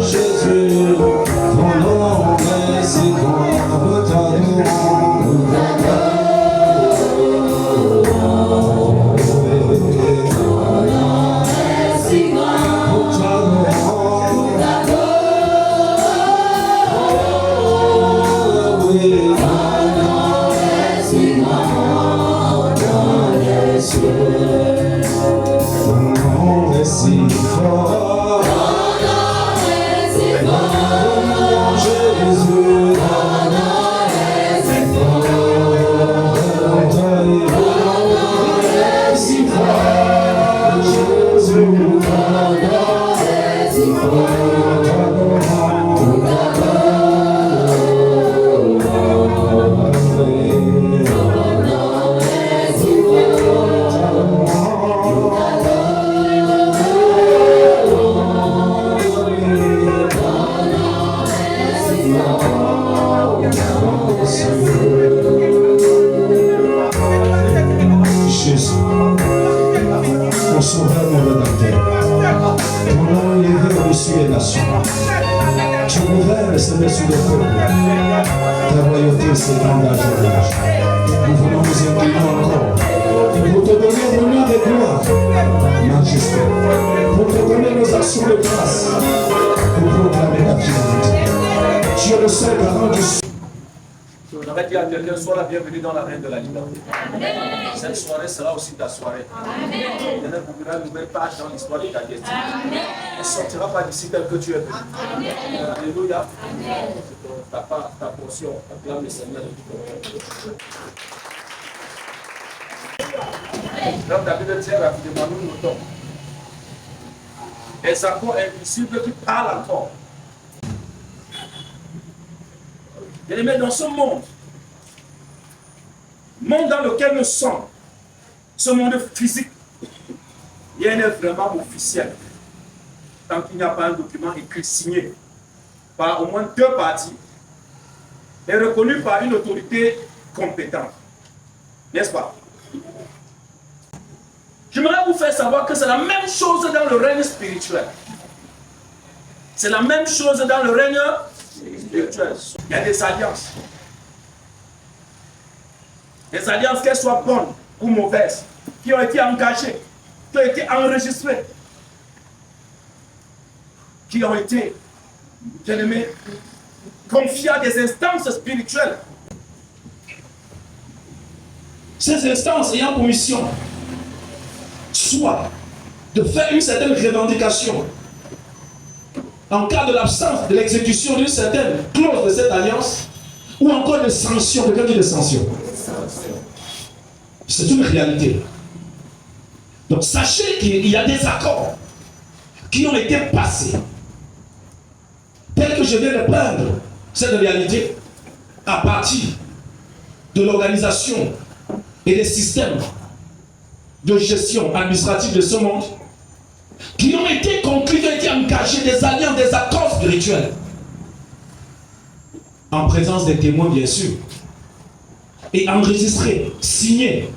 Jésus, ton nom est si grand, nous t'adorons, nous t'adorons. Ton nom est si grand, nous t'adorons, nous t'adorons. Oui, ton nom est si grand dans les cieux. Ton nom est si fort. Mon sauveur, mon rédempteur, ton nom élevé au-dessus des nations. Tu ouvres le sommet sur le peuple. Ta royauté s'étend d'âge en âge. Nous voulons nous incliner encore pour te donner honneur et gloire, majesté, pour te donner nos actions de grâce, pour proclamer ta fidélité. Tu es le seul garant du ciel. J'aurais dit à quelqu'un, sois la bienvenue dans la reine de la liberté. Cette soirée sera aussi ta soirée. Il y en a pour une nouvelle page dans l'histoire de ta destinée. Elle ne sortira pas d'ici tel que tu es venu. Alléluia. Ta portion, acclame le Seigneur de tout ton cœur. Donc la Bible dit rapidement, nous notons les accords invisibles qui parlent encore. Bien-aimés, dans ce monde dans lequel nous sommes, ce monde physique, rien n'est vraiment officiel. Tant qu'il n'y a pas un document écrit, signé par au moins 2 parties et reconnu par une autorité compétente. N'est-ce pas? J'aimerais vous faire savoir que c'est la même chose dans le règne spirituel. C'est la même chose dans le règne spirituel. Il y a des alliances. Des alliances, qu'elles soient bonnes ou mauvaises, qui ont été engagées, qui ont été enregistrées, qui ont été, bien aimés, confiées à des instances spirituelles. Ces instances ayant pour mission, soit de faire une certaine revendication en cas de l'absence de l'exécution d'une certaine clause de cette alliance, ou encore de sanctions, quelqu'un dit de sanctions. C'est une réalité. Donc sachez qu'il y a des accords qui ont été passés, tels que je viens de prendre cette réalité à partir de l'organisation et des systèmes de gestion administrative de ce monde, qui ont été conclus, qui ont été engagés, des alliances, des accords spirituels, en présence des témoins bien sûr, et enregistrés, signés,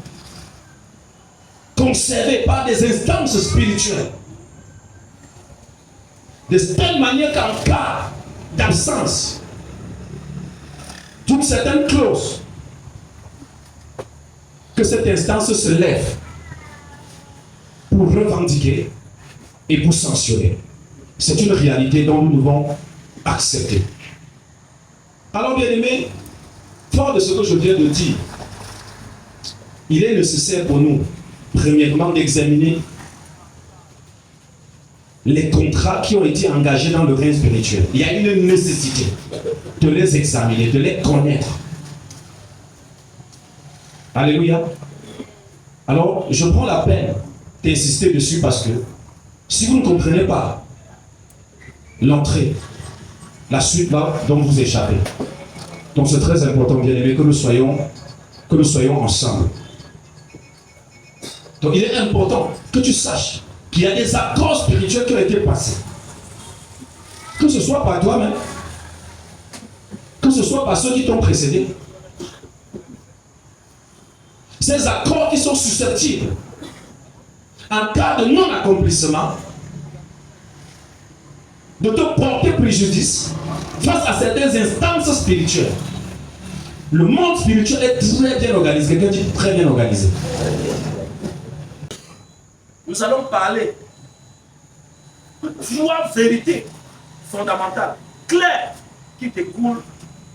conservés par des instances spirituelles, de telle manière qu'en cas d'absence d'une certaine clause, que cette instance se lève pour revendiquer et pour sanctionner. C'est une réalité dont nous devons accepter. Alors bien aimés, fort de ce que je viens de dire, il est nécessaire pour nous, premièrement, d'examiner les contrats qui ont été engagés dans le règne spirituel. Il y a une nécessité de les examiner, de les connaître. Alléluia. Alors, je prends la peine d'insister dessus parce que si vous ne comprenez pas l'entrée, la suite va donc vous échapper. Donc c'est très important, bien aimé, que nous soyons ensemble. Donc il est important que tu saches qu'il y a des accords spirituels qui ont été passés. Que ce soit par toi-même, que ce soit par ceux qui t'ont précédé. Ces accords qui sont susceptibles, en cas de non-accomplissement, de te porter préjudice face à certaines instances spirituelles. Le monde spirituel est très bien organisé. Quelqu'un dit très bien organisé. Nous allons parler de 3 vérités fondamentales, claires, qui découlent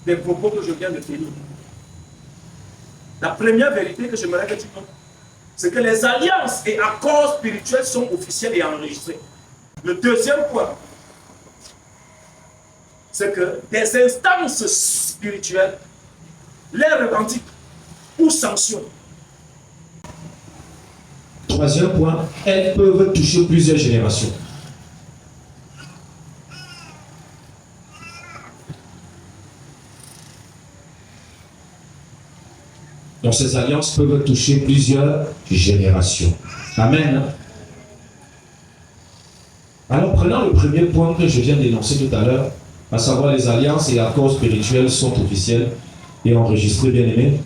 des propos que je viens de tenir. La première vérité que j'aimerais que tu notes, c'est que les alliances et accords spirituels sont officiels et enregistrés. Le deuxième point, c'est que des instances spirituelles les revendiquent ou sanctionnent. Troisième point, elles peuvent toucher plusieurs générations. Donc ces alliances peuvent toucher plusieurs générations. Amen. Alors prenons le premier point que je viens d'énoncer tout à l'heure, à savoir les alliances et accords spirituels sont officiels et enregistrés, bien aimés.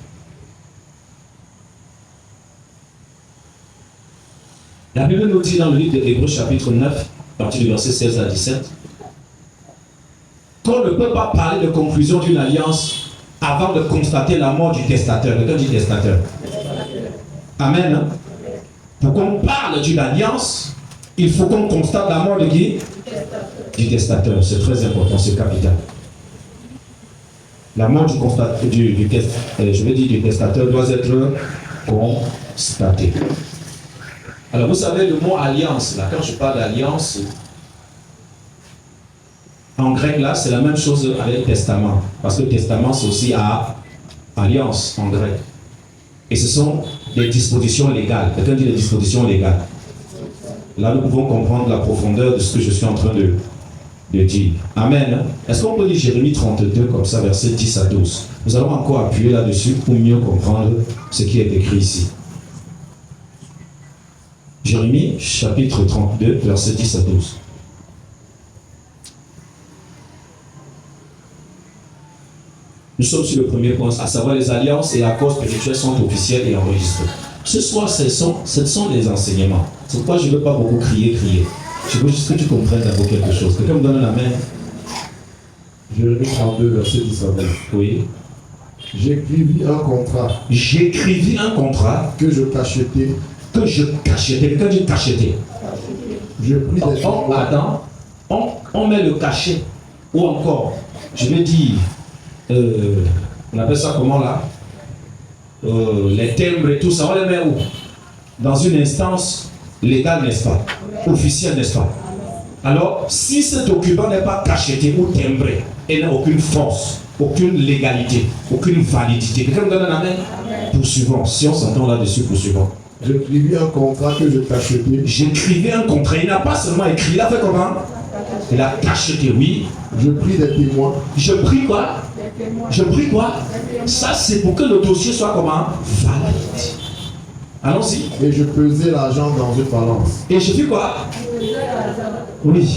La Bible nous dit dans le livre d'Hébreux chapitre 9, à partir du verset 16 à 17, qu'on ne peut pas parler de conclusion d'une alliance avant de constater la mort du testateur. Quelqu'un dit testateur. Amen. Pour qu'on parle d'une alliance, il faut qu'on constate la mort de qui? Du testateur. C'est très important, c'est capital. La mort du testateur doit être constatée. Alors vous savez le mot alliance, là, quand je parle d'alliance, en grec là, c'est la même chose avec testament. Parce que testament c'est aussi alliance en grec. Et ce sont des dispositions légales. Quelqu'un dit des dispositions légales. Là nous pouvons comprendre la profondeur de ce que je suis en train de dire. Amen. Est-ce qu'on peut lire Jérémie 32 comme ça, verset 10 à 12? Nous allons encore appuyer là-dessus pour mieux comprendre ce qui est écrit ici. Jérémie chapitre 32, verset 10 à 12. Nous sommes sur le premier point, à savoir les alliances et accords spirituels sont officiels et enregistrés. Ce soir, ce sont des enseignements. C'est pourquoi je ne veux pas beaucoup crier. Je veux juste que tu comprennes d'abord quelque chose. Quelqu'un me donne la main. Jérémie 32, verset 10 à 12. Oui. J'écrivis un contrat. J'écrivis un contrat que je cachetais. Que je cachetais. Quelqu'un dit cacheter. Je pris des Attends. On met le cachet. Ou encore, je vais dire, on appelle ça comment là? Les timbres et tout ça, on les met où? Dans une instance légale, n'est-ce pas? Officielle, n'est-ce pas? Alors, si cet document n'est pas cacheté ou timbré, il n'a aucune force, aucune légalité, aucune validité. Quelqu'un me donne un amen? Poursuivons. Si on s'entend là-dessus, poursuivons. J'écrivis un contrat que je cachetais. J'écrivais un contrat. Il n'a pas seulement écrit, il a fait comment? Il a cacheté, oui. Je pris des témoins. Je prie quoi? Je prie quoi? Ça, c'est pour que le dossier soit comment? Valide. Allons-y. Et je pesais l'argent dans une balance. Et je fais quoi? Oui.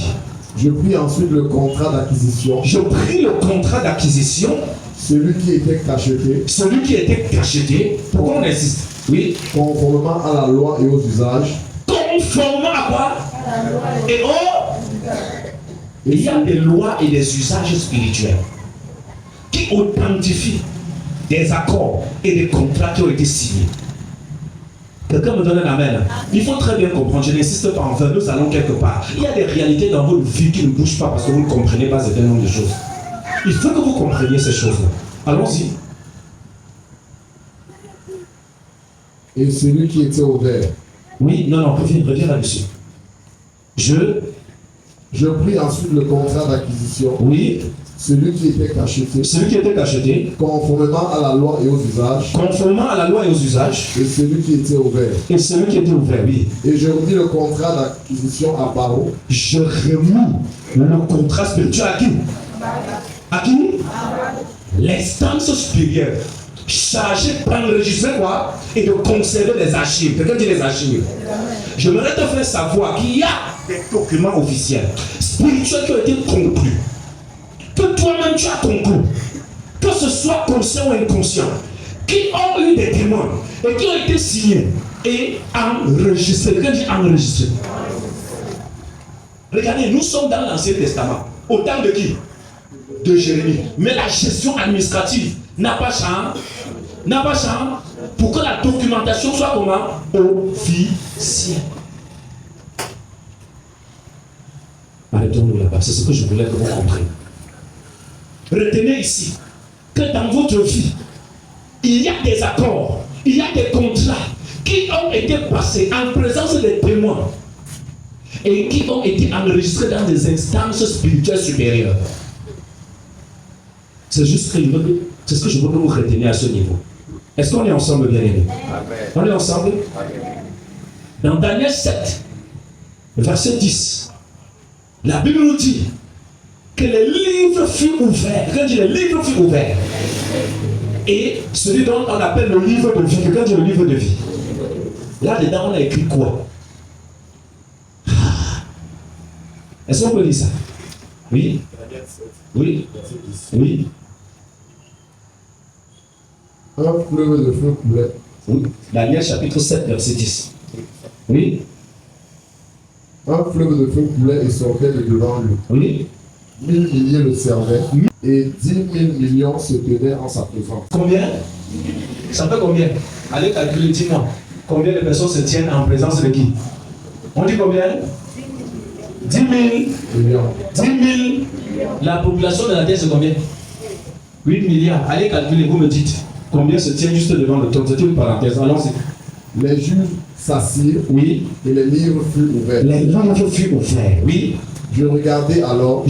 Je pris ensuite le contrat d'acquisition. Je pris le contrat d'acquisition. Celui qui était cacheté. Celui qui était cacheté. Pourquoi on insiste? Oui. Conformément à la loi et aux usages. Conformément à quoi? Et il y a des lois et des usages spirituels qui authentifient des accords et des contrats qui ont été signés. Quelqu'un me donne un amen. Il faut très bien comprendre, je n'insiste pas, enfin nous allons quelque part. Il y a des réalités dans votre vie qui ne bougent pas parce que vous ne comprenez pas certain nombre de choses. Il faut que vous compreniez ces choses-là. Allons-y. Et celui qui était ouvert. Oui, non, reviens là-dessus. Je pris ensuite le contrat d'acquisition. Oui. Celui qui était cacheté. Celui qui était cacheté. Conformément à la loi et aux usages. Conformément à la loi et aux usages. Et celui qui était ouvert. Et celui qui était ouvert, oui. Et je remis le contrat d'acquisition à Paro. Je remis le contrat spirituel à qui? À qui? L'instance supérieure chargée d'enregistrer quoi? Et de conserver les archives. Quelqu'un dit les archives. J'aimerais te faire savoir qu'il y a des documents officiels, spirituels qui ont été conclus, que toi-même tu as conclu, que ce soit conscient ou inconscient, qui ont eu des témoins et qui ont été signés et enregistrés. Quelqu'un dit enregistrés. Regardez, nous sommes dans l'Ancien Testament. Au temps de qui? De Jérémie. Mais la gestion administrative n'a pas changé. N'a pas changé. Pour que la documentation soit comment? Officielle. Arrêtons-nous là-bas. C'est ce que je voulais que vous compreniez. Retenez ici que dans votre vie, il y a des accords, il y a des contrats qui ont été passés en présence des témoins et qui ont été enregistrés dans des instances spirituelles supérieures. C'est juste ce que je veux que vous reteniez à ce niveau. Est-ce qu'on est ensemble, bien aimés? On est ensemble? Dans Daniel 7, verset 10, la Bible nous dit que les livres furent ouverts. Quand dit les livres furent ouverts, et celui dont on appelle le livre de vie, quand dit le livre de vie, là-dedans on a écrit quoi? Est-ce qu'on peut lire ça? Oui? Oui? Oui? Un fleuve de feu coulait. Oui. Daniel chapitre 7, verset 10. Oui? Un fleuve de feu coulait et sortait de devant lui. Oui? 1000 milliers le servaient et 10 000 millions se tenaient en sa présence. Combien? Ça fait combien? Allez calculer, dis-moi. Combien de personnes se tiennent en présence de qui? On dit combien? 10 000. Millions. 10 000. La population de la terre c'est combien? 8 milliards. Allez calculer, vous me dites. Combien se tient juste devant le trône? C'est une parenthèse. Allons-y. Les juges s'assirent, Oui. et les livres furent ouverts. Les livres furent ouverts. Oui. Je regardais alors,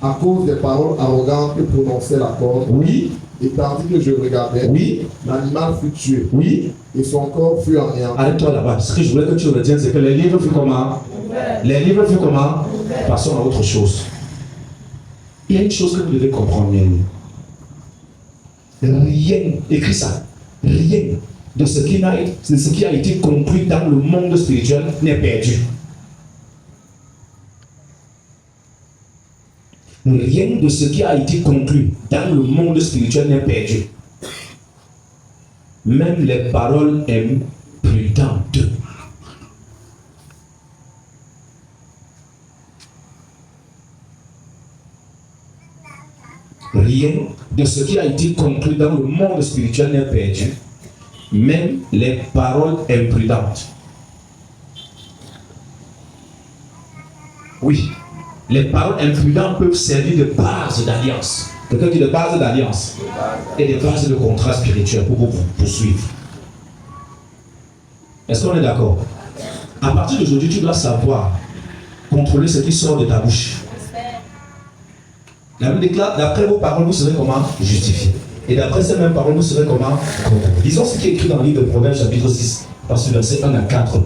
à à cause des paroles arrogantes que prononçait la corde, Oui. et tandis que je regardais, Oui. l'animal fut tué, Oui. et son corps fut anéanti. Arrête-toi là-bas. Ce que je voulais que tu retiennes, c'est que les livres furent comment? Les livres furent comment? Passons à autre chose. Il y a une chose que vous devez comprendre, bien. Rien, écris ça, rien de ce qui a été conclu dans le monde spirituel n'est perdu. Rien de ce qui a été conclu dans le monde spirituel n'est perdu. Même les paroles imprudentes. Rien de ce qui a été conclu dans le monde spirituel n'est perdu. Même les paroles imprudentes. Oui, les paroles imprudentes peuvent servir de base d'alliance. Quelqu'un dit de base d'alliance et de base de contrat spirituel pour vous poursuivre. Est-ce qu'on est d'accord? À partir d'aujourd'hui, tu dois savoir contrôler ce qui sort de ta bouche. La Bible déclare, d'après vos paroles, vous serez comment? Justifiés. Et d'après ces mêmes paroles, vous serez comment? Condamnés. Disons ce qui est écrit dans le livre de Proverbes, chapitre 6, verset 1 à 4.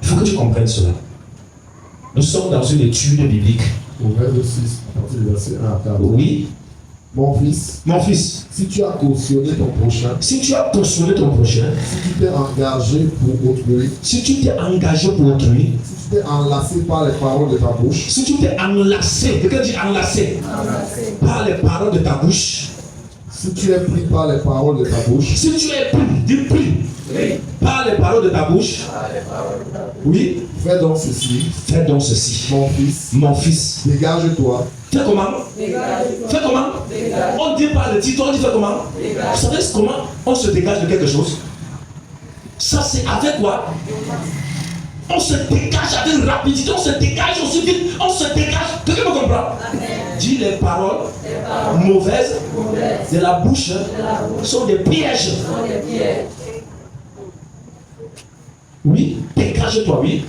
Il faut que tu comprennes cela. Nous sommes dans une étude biblique. Proverbe 6, à partir du verset 1 à 4. Oui. Mon fils, Si tu as cautionné ton prochain, si tu as cautionné ton prochain, si tu t'es engagé pour autrui, si tu t'es engagé pour autrui, si tu t'es enlacé par les paroles de ta bouche, si tu t'es enlacé, quelqu'un dit enlacé, par les paroles de ta bouche, si tu es pris par les paroles de ta bouche, si tu es pris par les paroles de ta bouche, oui, fais donc ceci, mon fils, dégage-toi. Fais comment? Fais comment? On dit pas le titre, on dit fais comment? Vous savez comment on se dégage de quelque chose? Ça c'est avec quoi? On se dégage avec rapidité, on se dégage aussi vite, on se dégage. Quelqu'un me comprend? Dis les paroles mauvaises de la bouche sont des pièges. Oui, dégage-toi, oui.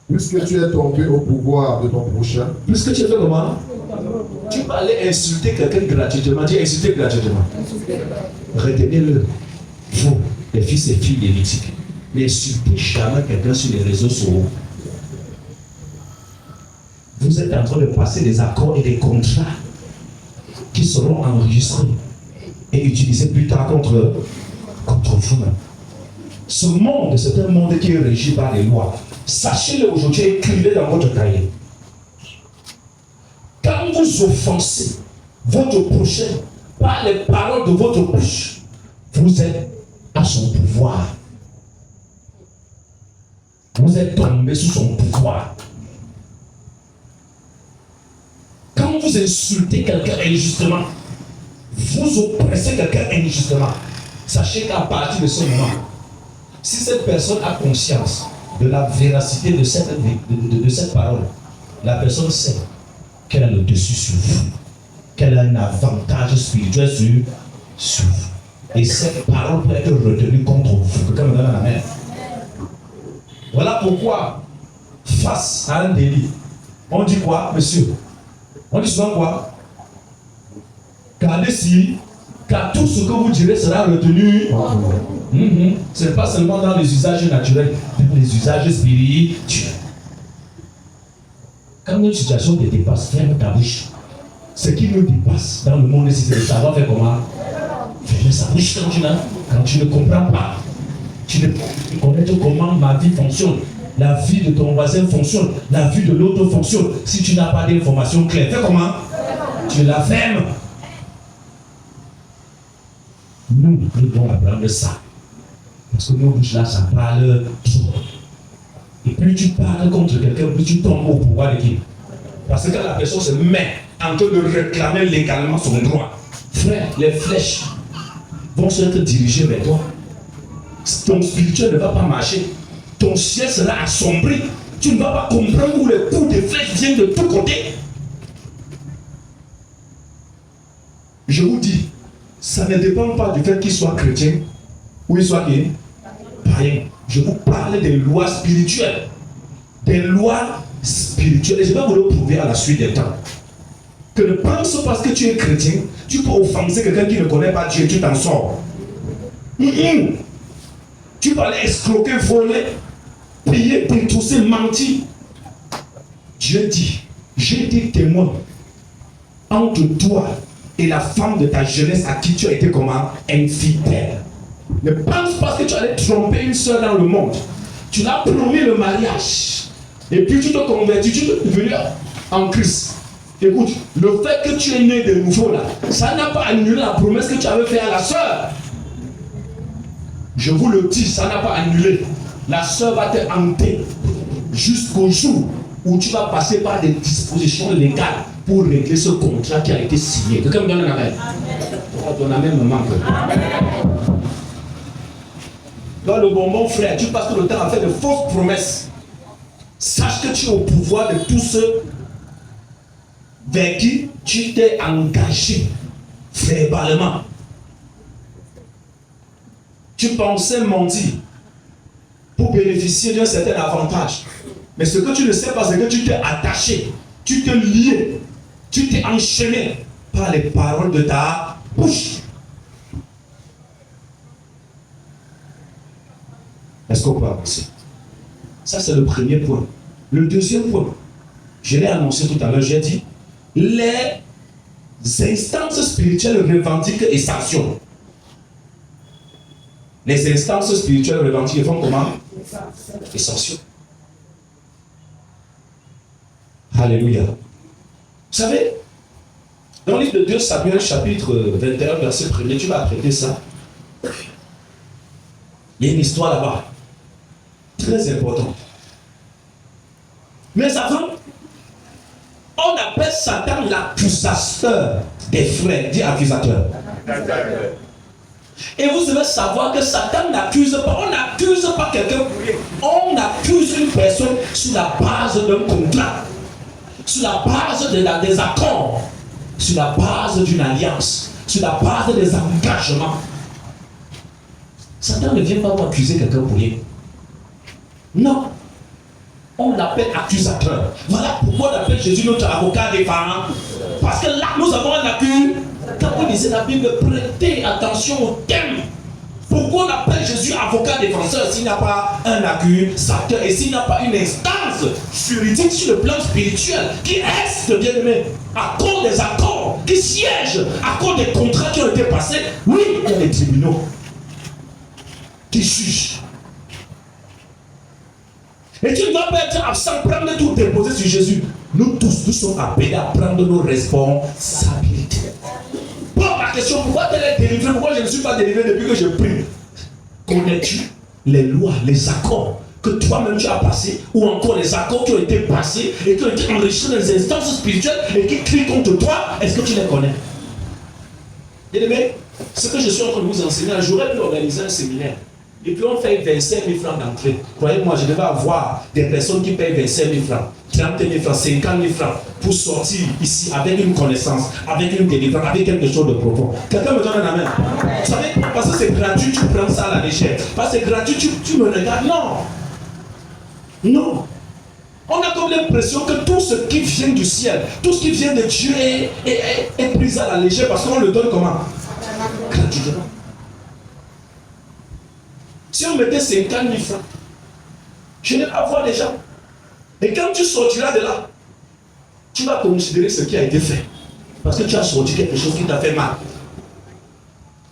Puisque tu es tombé au pouvoir de ton prochain, Puisque tu as fait comment? Tu peux aller insulter quelqu'un gratuitement. Tu as insulté gratuitement. Retenez-le. Vous, les fils et filles lévitiques, n'insultez jamais quelqu'un sur les réseaux sociaux. Vous êtes en train de passer des accords et des contrats qui seront enregistrés et utilisés plus tard contre vous. Ce monde, c'est un monde qui est régi par les lois. Sachez-le aujourd'hui, écrivez dans votre cahier. Quand vous offensez votre prochain par les paroles de votre bouche, vous êtes à son pouvoir. Vous êtes tombé sous son pouvoir. Quand vous insultez quelqu'un injustement, vous oppressez quelqu'un injustement, sachez qu'à partir de ce moment, si cette personne a conscience de la véracité de cette parole, la personne sait qu'elle a le dessus sur vous, qu'elle a un avantage spirituel sur vous. Et cette parole peut être retenue contre vous. Quelqu'un me donne la main. Voilà pourquoi, face à un délit, on dit quoi, monsieur? On dit souvent quoi? Gardez si, car tout ce que vous direz sera retenu. Ce n'est pas seulement dans les usages naturels, mais dans les usages spirituels. Quand une situation te dépasse, ferme ta bouche. Ce qui nous dépasse dans le monde, c'est de savoir faire comment. Ferme sa bouche quand tu ne comprends pas. Tu ne connais pas comment ma vie fonctionne. La vie de ton voisin fonctionne. La vie de l'autre fonctionne. Si tu n'as pas d'informations claires, fais comment? Tu la fermes. Nous devons apprendre ça. Parce que nos bouches là, ça parle trop. Et plus tu parles contre quelqu'un, plus tu tombes au pouvoir de qui? Parce que quand la personne se met en train de réclamer légalement son droit, frère, les flèches vont se diriger vers toi. Ton spirituel ne va pas marcher. Ton ciel sera assombri. Tu ne vas pas comprendre où les coups de flèches viennent de tous côtés. Je vous dis, ça ne dépend pas du fait qu'il soit chrétien ou il soit païen. Je vous parle des lois spirituelles. Des lois spirituelles. Et je vais vous le prouver à la suite des temps. Que ne pense pas parce que tu es chrétien, tu peux offenser quelqu'un qui ne connaît pas Dieu, tu t'en sors. Tu peux aller escroquer, voler, piller, détrousser, mentir. Dieu dit, j'ai été témoin entre toi et la femme de ta jeunesse à qui tu as été comment? Infidèle. Ne pense pas que tu allais tromper une soeur dans le monde. Tu l'as promis le mariage. Et puis tu te convertis, tu es devenu en Christ. Écoute, le fait que tu es né de nouveau là, ça n'a pas annulé la promesse que tu avais faite à la soeur. Je vous le dis, ça n'a pas annulé. La soeur va te hanter jusqu'au jour où tu vas passer par des dispositions légales pour régler ce contrat qui a été signé. Quelqu'un me donne un amen. Ton amen me manque. Dans le bonbon, frère, tu passes tout le temps à faire de fausses promesses. Sache que tu es au pouvoir de tous ceux vers qui tu t'es engagé verbalement. Tu pensais mentir pour bénéficier d'un certain avantage. Mais ce que tu ne sais pas, c'est que tu t'es attaché, tu t'es lié, tu t'es enchaîné par les paroles de ta bouche. Est-ce qu'on peut avancer? Ça, c'est le premier point. Le deuxième point, je l'ai annoncé tout à l'heure, j'ai dit, les instances spirituelles revendiquent et sanctionnent. Les instances spirituelles revendiquent et font comment? Et sanctionnent. Alléluia. Vous savez, dans le livre de 2 Samuel, chapitre 21, verset 1er, tu vas apprêter ça. Il y a une histoire là-bas, très importante. Mais avant, on appelle Satan l'accusateur des frères. Dis accusateur. Et vous devez savoir que Satan n'accuse pas. On n'accuse pas quelqu'un pour rien. On accuse une personne sur la base d'un contrat, sur la base des accords, sur la base d'une alliance, sur la base des engagements. Satan ne vient pas pour accuser quelqu'un pour rien. Non. On l'appelle accusateur. Voilà pourquoi on appelle Jésus notre avocat défendant. Parce que là, nous avons un accus. Quand vous lisez la Bible, prêtez attention au thème. Pourquoi on appelle Jésus avocat défenseur s'il n'y a pas un accusateur et s'il n'y a pas une instance juridique sur le plan spirituel qui reste, bien aimé, à cause des accords, qui siège à cause des contrats qui ont été passés? Oui, il y a des tribunaux qui jugent. Et tu ne vas pas être absent, prendre tout, déposer sur Jésus. Nous tous, nous sommes appelés à prendre nos responsabilités. Pour ma question, pourquoi tu es délivré? Pourquoi je ne suis pas délivré depuis que je prie? Connais-tu les lois, les accords que toi-même tu as passé, ou encore les accords qui ont été passés et qui ont été enrichis dans les instances spirituelles et qui crient contre toi, est-ce que tu les connais? Bien-aimé, ce que je suis en train de vous enseigner, j'aurais pu organiser un séminaire. Et puis on fait 25 000 francs d'entrée. Croyez-moi, je devais avoir des personnes qui payent 25 000 francs, 30 000 francs, 50 000 francs pour sortir ici avec une connaissance, avec une délivrance, avec quelque chose de profond. Quelqu'un me donne un amen. Vous savez, parce que c'est gratuit, tu prends ça à la légère. Parce que c'est gratuit, tu me regardes. Non. Non. On a comme l'impression que tout ce qui vient du ciel, tout ce qui vient de Dieu est pris à la légère parce qu'on le donne comment? Gratuitement. Si on mettait 50 000 francs, je n'ai pas voir les gens. Et quand tu sortiras de là, tu vas considérer ce qui a été fait. Parce que tu as sorti quelque chose qui t'a fait mal.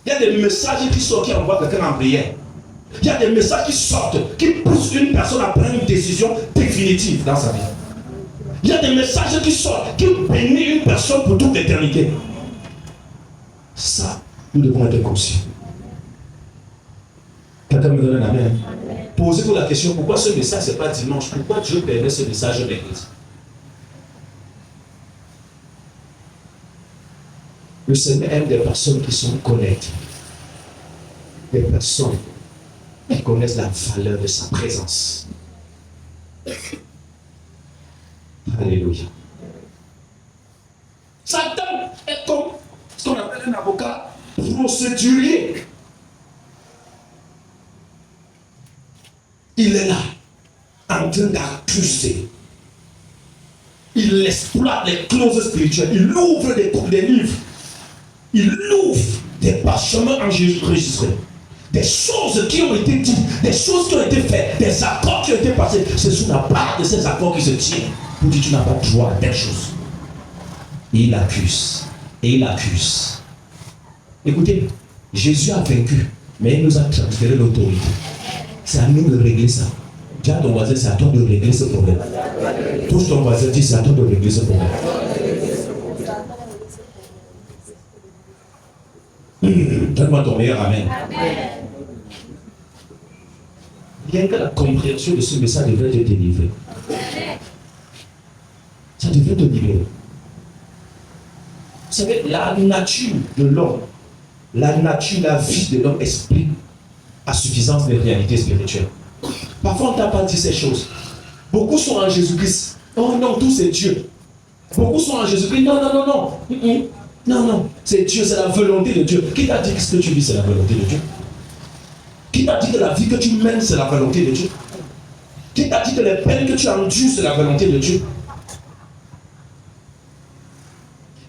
Il y a des messages qui sortent, qui envoient quelqu'un en prière. Il y a des messages qui sortent, qui poussent une personne à prendre une décision définitive dans sa vie. Il y a des messages qui sortent, qui bénissent une personne pour toute l'éternité. Ça, nous devons être conscients. Quelqu'un me donne un amen. Posez-vous la question, pourquoi ce message, ce n'est pas dimanche? Pourquoi Dieu permet ce message de l'église? Le Seigneur aime des personnes qui sont connectées. Des personnes qui connaissent la valeur de sa présence. Alléluia. Satan est comme ce qu'on appelle un avocat procédurier. Il est là, en train d'accuser. Il exploite les clauses spirituelles. Il ouvre des livres. Il ouvre des parchemins enregistrés. Des choses qui ont été dites, des choses qui ont été faites, des accords qui ont été passés. C'est sous la part de ces accords qui se tiennent pour dire que tu n'as pas droit à telle chose. Et il accuse. Et il accuse. Écoutez, Jésus a vaincu, mais il nous a transféré l'autorité. C'est à nous de régler ça. Dis à ton voisin, c'est à toi de régler ce problème. Touche ton voisin, dis c'est à toi de régler ce problème. Donne-moi ton meilleur amen. Bien que la compréhension de ce message devrait te délivrer. Ça devrait te délivrer. Vous savez, la nature de l'homme, la nature, la vie de l'homme explique à suffisance des réalités spirituelles. Parfois, on ne t'a pas dit ces choses. Beaucoup sont en Jésus-Christ. Oh non, tout c'est Dieu. Beaucoup sont en Jésus-Christ. Non, non, non, non. Non, non, c'est Dieu, c'est la volonté de Dieu. Qui t'a dit que ce que tu vis, c'est la volonté de Dieu? Qui t'a dit que la vie que tu mènes, c'est la volonté de Dieu? Qui t'a dit que les peines que tu endures, c'est la volonté de Dieu?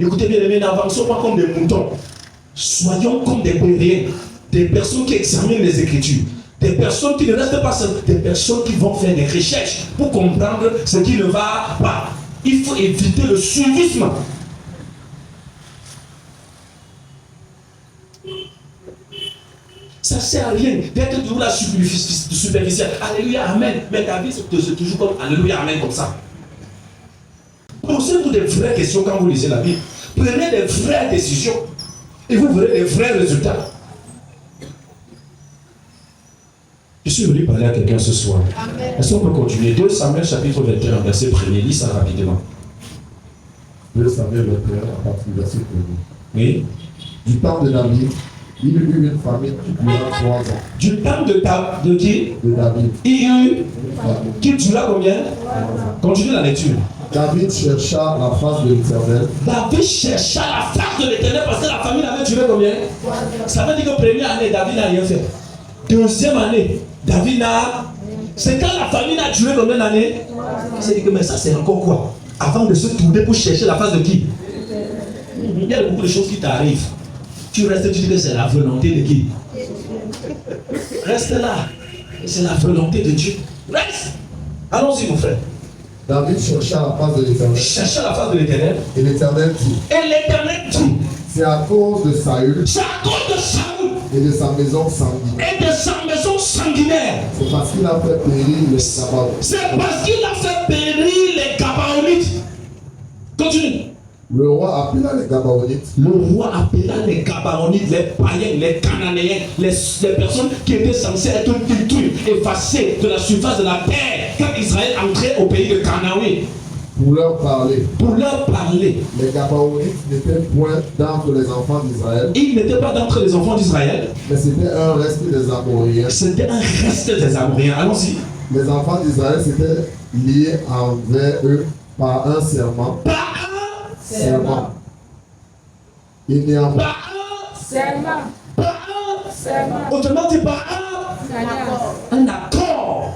Écoutez bien, aimés, n'avançons pas comme des moutons. Soyons comme des béliers, des personnes qui examinent les Écritures, des personnes qui ne restent pas seules, des personnes qui vont faire des recherches pour comprendre ce qui ne va pas. Il faut éviter le suivisme. Ça ne sert à rien d'être toujours la superficielle. Alléluia, amen. Mais ta vie, c'est toujours comme alléluia, amen, comme ça. Posez-vous des vraies questions quand vous lisez la Bible. Prenez des vraies décisions. Et vous verrez des vrais résultats. Je suis venu parler à quelqu'un ce soir. Est-ce qu'on peut continuer? 2 Samuel chapitre 21, verset 1er. Lis ça rapidement. 2 Samuel 21, à partir du verset 1er. Oui. Du temps de David, il y eut une famine qui dura 3 ans. Du temps de qui? De David. Il y eut qui dura combien? Continuez la lecture. David chercha la face de l'Éternel. David chercha la face de l'Éternel parce que la famille avait duré combien? Ça veut dire que première année, David n'a rien fait. Deuxième année, David n'a... C'est quand la famille a duré combien d'années? C'est dit que mais ça c'est encore quoi? Avant de se tourner pour chercher la face de qui? Il y a beaucoup de choses qui t'arrivent. Tu restes, tu dis que c'est la volonté de qui? Reste là. C'est la volonté de Dieu. Reste. Allons-y mon frère. David chercha la face de l'Éternel. Chercha la face de l'Éternel. Et l'Éternel dit. Et l'Éternel dit. C'est à cause de Saül. C'est à cause de Saül. Et de sa maison sanguinaire. Et de sa maison sanguinaire. C'est parce qu'il a fait périr les Gabaonites. C'est parce qu'il a fait périr les Gabaonites. Continue. Le roi appela les Gabaonites. Le roi appela les Gabaonites, les païens, les Cananéens, les personnes qui étaient censées être détruites, effacées de la surface de la terre quand Israël entrait au pays de Canaan. Pour leur parler. Pour leur parler. Les Gabaonites n'étaient point d'entre les enfants d'Israël. Ils n'étaient pas d'entre les enfants d'Israël. Mais c'était un reste des Amoréens. C'était un reste des Amoréens. Allons-y. Les enfants d'Israël s'étaient liés envers eux par un serment. Par un serment. Et néanmoins. Par un serment. Par un Serment. Autrement dit, par un accord.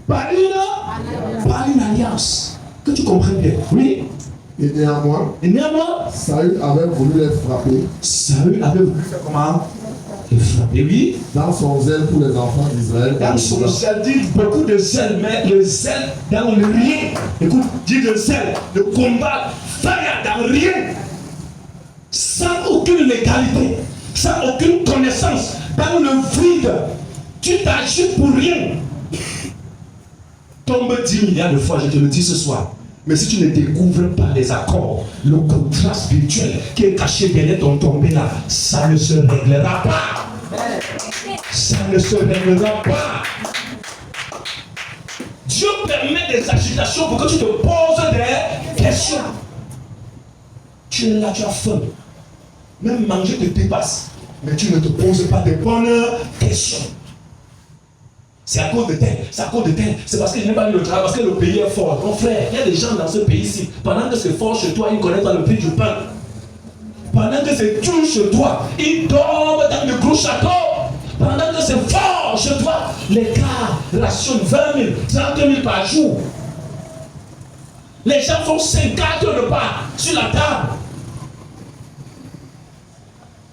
Par une alliance. Que tu comprennes bien. Oui. Et néanmoins. Et néanmoins. Saül avait voulu les frapper. Saül avait voulu faire comment? Les frapper, oui. Dans son zèle pour les enfants d'Israël. Dans son zèle, dit beaucoup de zèle, mais le zèle dans le rien. Écoute, dit le zèle, le combat, faire dans rien. Sans aucune légalité, sans aucune connaissance, dans le vide. Tu t'agites pour rien. Tombe 10 milliards de fois, je te le dis ce soir. Mais si tu ne découvres pas les accords, le contrat spirituel qui est caché derrière ton tombé là, ça ne se réglera pas. Ça ne se réglera pas. Dieu permet des agitations pour que tu te poses des questions. Tu es là, tu as faim. Même manger te dépasse. Mais tu ne te poses pas de bonnes questions. C'est à cause de tel, c'est à cause de tel, c'est parce que je n'ai pas eu le travail, parce que le pays est fort. Mon frère, il y a des gens dans ce pays-ci, pendant que c'est fort chez toi, ils ne connaissent pas le prix du pain. Pendant que c'est dur chez toi, ils dorment dans de gros châteaux. Pendant que c'est fort chez toi, les gars rationnent 20 000, 30 000 par jour. Les gens font 50 repas sur la table.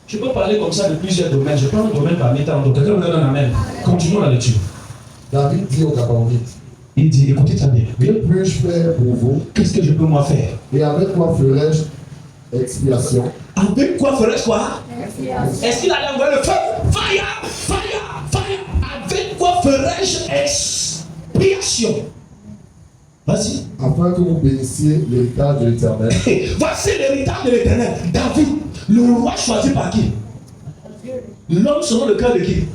Je peux parler comme ça de plusieurs domaines. Je prends un domaine parmi tant d'autres. Quelqu'un me donne un amen. Continuons la lecture. David dit aux Gabaonites. Il dit, écoutez très bien. Que puis-je faire pour vous? Qu'est-ce que je peux moi faire? Et avec quoi ferai-je expiation? Avec quoi ferais-je quoi? Expiation. Est-ce qu'il allait envoyer le feu? Fire! Fire! Fire! Avec quoi ferais-je expiation? Vas-y. Afin que vous bénissiez l'héritage de l'Éternel. Voici l'héritage de l'Éternel. David, le roi choisi par qui? L'homme selon le cœur de qui?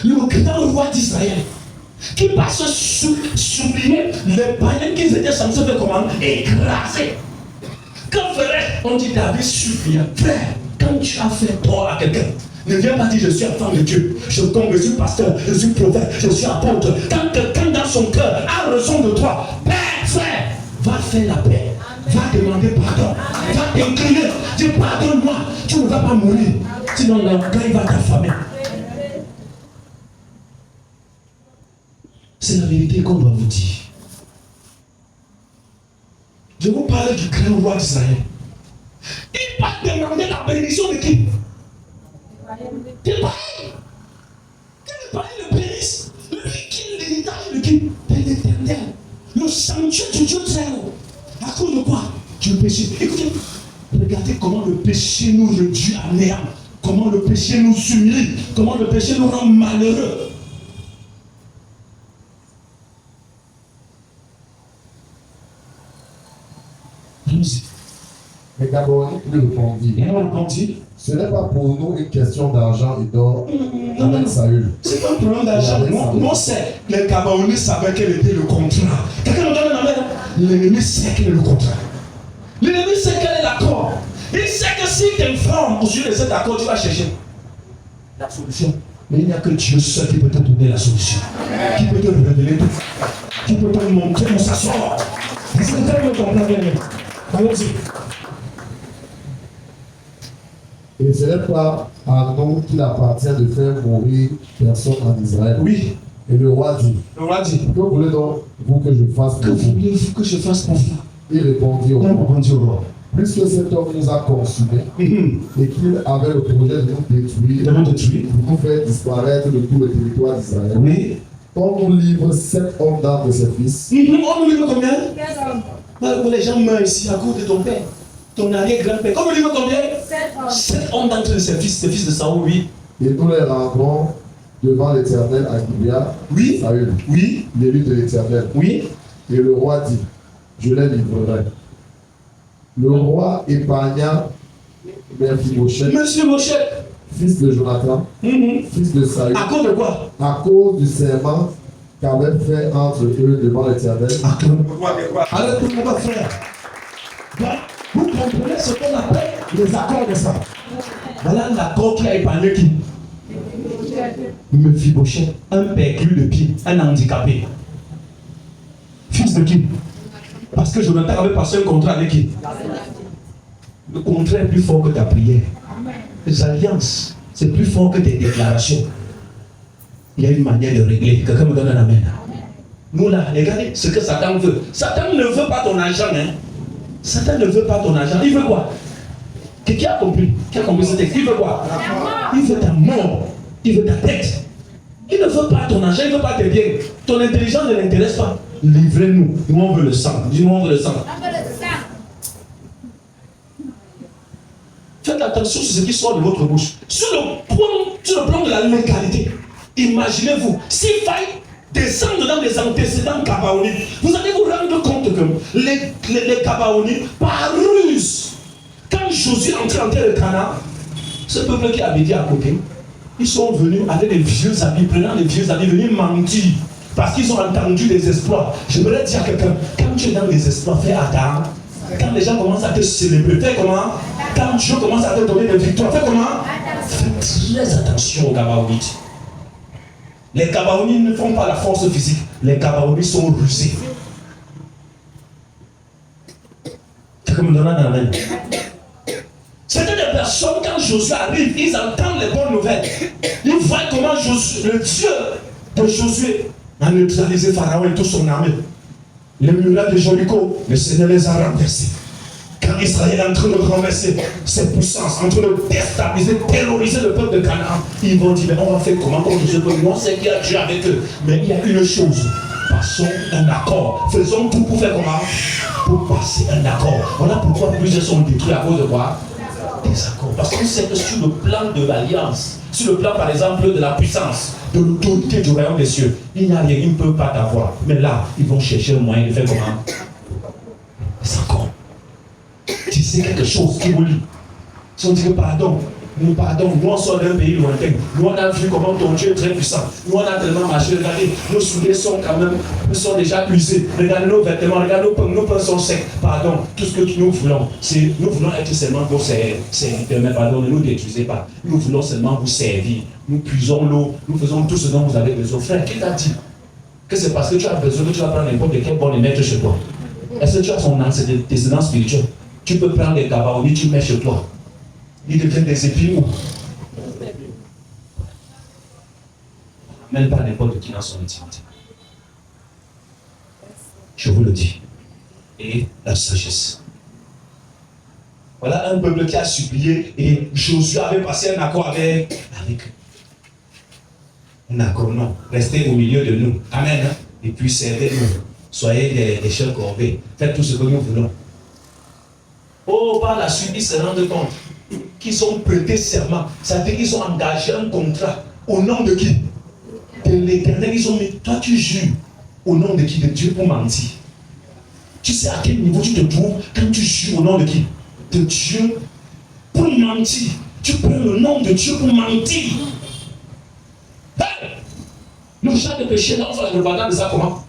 Le grand roi d'Israël. Qui va se souligner les païens qu'ils étaient censés faire comment? Écraser. Quand ferait, on dit David suppliant. Frère, quand tu as fait tort à quelqu'un, ne viens pas dire je suis enfant de Dieu, je suis pasteur, je suis prophète, je suis apôtre. Quand quelqu'un dans son cœur a raison de toi, Père, frère, va faire la paix, va demander pardon, va t'incliner, dis pardonne-moi, tu ne vas pas mourir, sinon l'orgueil va t'affamer. C'est la vérité qu'on doit vous dire. Je vous parle du grand roi d'Israël. Il va demander la bénédiction de qui? Des païens. Que les païens le bénissent. Lui qui est l'héritage de qui? De l'Éternel. Le sanctuaire du Dieu très haut. À cause de quoi? Du péché. Écoutez, regardez comment le péché nous réduit à néant. Comment le péché nous humilie. Comment le péché nous rend malheureux. Allons-y. Mais Gabaonites lui répondit. Et on répondit. Ce n'est pas pour nous une question d'argent et d'or avec Saül. C'est pas un problème d'argent. Moi, c'est les Gabaonites savaient quel était le contrat. Quelqu'un me donne un amen. L'ennemi sait quel est le contrat. L'ennemi sait quel est l'accord. Il sait que s'il t'informe au sujet de cet accord, tu vas chercher la solution. Mais il n'y a que Dieu seul qui peut te donner la solution. Qui peut te révéler tout. Qui peut te montrer où ça sort. Est-ce que quelqu'un me comprend bien? Allons-y. Et ce n'est pas à nous qu'il appartient de faire mourir personne en Israël. Oui. Et le roi dit. Le roi dit. Que voulez donc vous que je fasse Que pour vous? voulez-vous que je fasse pour vous? Il répondit au On roi. répondit au roi. Puisque cet homme nous a consumés et qu'il avait le projet de nous détruire, De nous détruire. de nous faire disparaître de tout le territoire d'Israël, Oui. on nous livre 7 hommes d'entre ses fils. On nous livre combien? Quel homme? Bah, les gens meurent ici à cause de ton père, ton arrière-grand-père. On nous livre combien? 7 hommes. 7 hommes d'entre ses fils de Saoul, oui. Et nous les rendrons devant l'Éternel à Gibea, Oui. Saül, Oui. l'élu de l'Éternel. Oui. Et le roi dit, je les livrerai. Le roi épargna Mephibosheth, Monsieur Moshe. fils de Jonathan, fils de Saül, À cause de quoi? à cause du serment qu'avait fait entre eux devant l'Éternel. Alors, mon frère, voilà, vous comprenez ce qu'on appelle les accords de ça. Voilà l'accord qui a épargné qui? Mephibosheth, un perclus de pied, un handicapé. Fils de qui? Parce que Jonathan avait passé un contrat avec qui? Le contrat est plus fort que ta prière. Les alliances, c'est plus fort que tes déclarations. Il y a une manière de régler. Quelqu'un me donne un amen. Nous là, regardez ce que Satan veut. Satan ne veut pas ton argent. Hein? Satan ne veut pas ton argent. Il veut quoi? Qui a compris? Qui a compris ce texte? Il veut quoi? Il veut ta mort. Il veut ta tête. Il ne veut pas ton argent, il ne veut pas tes biens. Ton intelligence ne l'intéresse pas. Livrez-nous. Nous on veut le sang. Dis-nous on veut le sang. Faites attention sur ce qui sort de votre bouche. Sur le plan de la légalité, imaginez-vous, s'il faille descendre dans les antécédents Gabaonites, vous allez vous rendre compte que les Gabaonites, par ruse, quand Josué entrait en terre de Canaan, ce peuple qui habitait à côté, ils sont venus avec des vieux habits, prenant les vieux habits, venir mentir. Parce qu'ils ont entendu des exploits. J'aimerais dire à quelqu'un, quand tu es dans les exploits, fais attention. Quand les gens commencent à te célébrer, fais comment? Quand Dieu commence à te donner des victoires, fais comment? Fais très attention aux Gabaonites. Les Gabaonites ne font pas la force physique. Les Gabaonites sont rusés. Quelqu'un me donne un amen. C'était des personnes, quand Josué arrive, ils entendent les bonnes nouvelles. Ils voient comment le Dieu de Josué a neutralisé Pharaon et toute son armée. Les murailles de Jéricho, le Seigneur les a renversés. Quand Israël est en train de renverser ses puissances, en train de déstabiliser, terroriser le peuple de Canaan, ils vont dire, mais on va faire comment contre ce peuple? On sait qu'il y a Dieu avec eux. Mais il y a une chose, passons un accord. Faisons tout pour faire comment? Pour passer un accord. Voilà pourquoi plusieurs sont détruits à cause de quoi? Des accords. Parce qu'on sait que sur le plan de l'alliance, sur le plan par exemple de la puissance, de l'autorité du royaume des cieux, il n'y a rien, ils ne peuvent pas t'avoir. Mais là, ils vont chercher un moyen de faire comment? Des accords. Tu sais quelque chose qui vous lie. Si on dit que pardon, nous on sort d'un pays lointain. Nous on a vu comment ton Dieu est très puissant. Nous on a tellement marché. Regardez, nos souliers sont quand même, sont déjà usés. Regardez nos vêtements, regardez nos pains sont secs. Pardon, tout ce que nous voulons, c'est nous voulons être seulement vos serviteurs. Mais pardon, ne nous détruisez pas. Nous voulons seulement vous servir. Nous puisons l'eau, nous faisons tout ce dont vous avez besoin. Frère, qui t'a dit que c'est parce que tu as besoin que tu vas prendre n'importe quel bon et mettre chez toi? Est-ce que tu as son antécédent spirituel? Tu peux prendre les Gabaonites, tu mets chez toi. Ils deviennent des épines. Même pas n'importe qui dans son intimité. Je vous le dis. Et la sagesse. Voilà un peuple qui a supplié et Josué avait passé un accord avec eux. Un accord, non. Restez au milieu de nous. Amen. Hein? Et puis servez-nous. Soyez des chefs corvées. Faites tout ce que nous voulons. Oh, par la suite, ils se rendent compte qu'ils ont prêté serment. Ça veut dire qu'ils ont engagé un contrat. Au nom de qui? De l'Éternel. Ils ont mis, toi tu jures. Au nom de qui? De Dieu pour mentir. Tu sais à quel niveau tu te trouves quand tu jures au nom de qui? De Dieu pour mentir. Tu prends le nom de Dieu pour mentir. Hey! Le genre de péché, là, on fait le bagage de ça comment?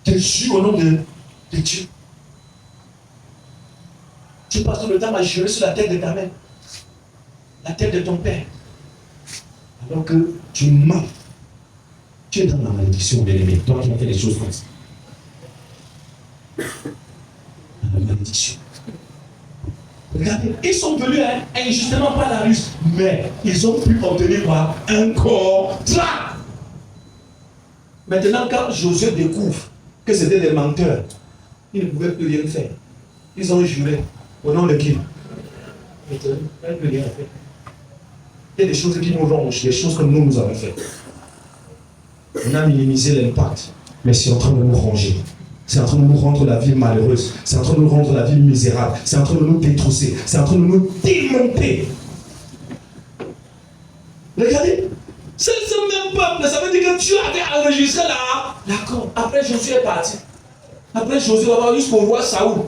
Tu jures au nom de Dieu. Tu passes tout le temps à jurer sur la tête de ta mère, la tête de ton père. Alors que tu mens. Tu es dans la malédiction de l'ennemi. Toi qui as fait des choses comme ça. Dans la malédiction. Regardez, ils sont venus injustement par la ruse, mais ils ont pu obtenir quoi? Un contrat. Maintenant, quand Josué découvre que c'était des menteurs, ils ne pouvaient plus rien faire. Ils ont juré. Au nom de qui? Il y a des choses qui nous rongent, des choses que nous avons faites. On a minimisé l'impact, mais c'est en train de nous ronger. C'est en train de nous rendre la vie malheureuse. C'est en train de nous rendre la vie misérable. C'est en train de nous détrousser. C'est en train de nous démonter. Regardez, c'est ce même peuple. Ça veut dire que Dieu avait enregistré là. D'accord. Après, Josué est parti. Après Josué va voir jusqu'au roi Saoul.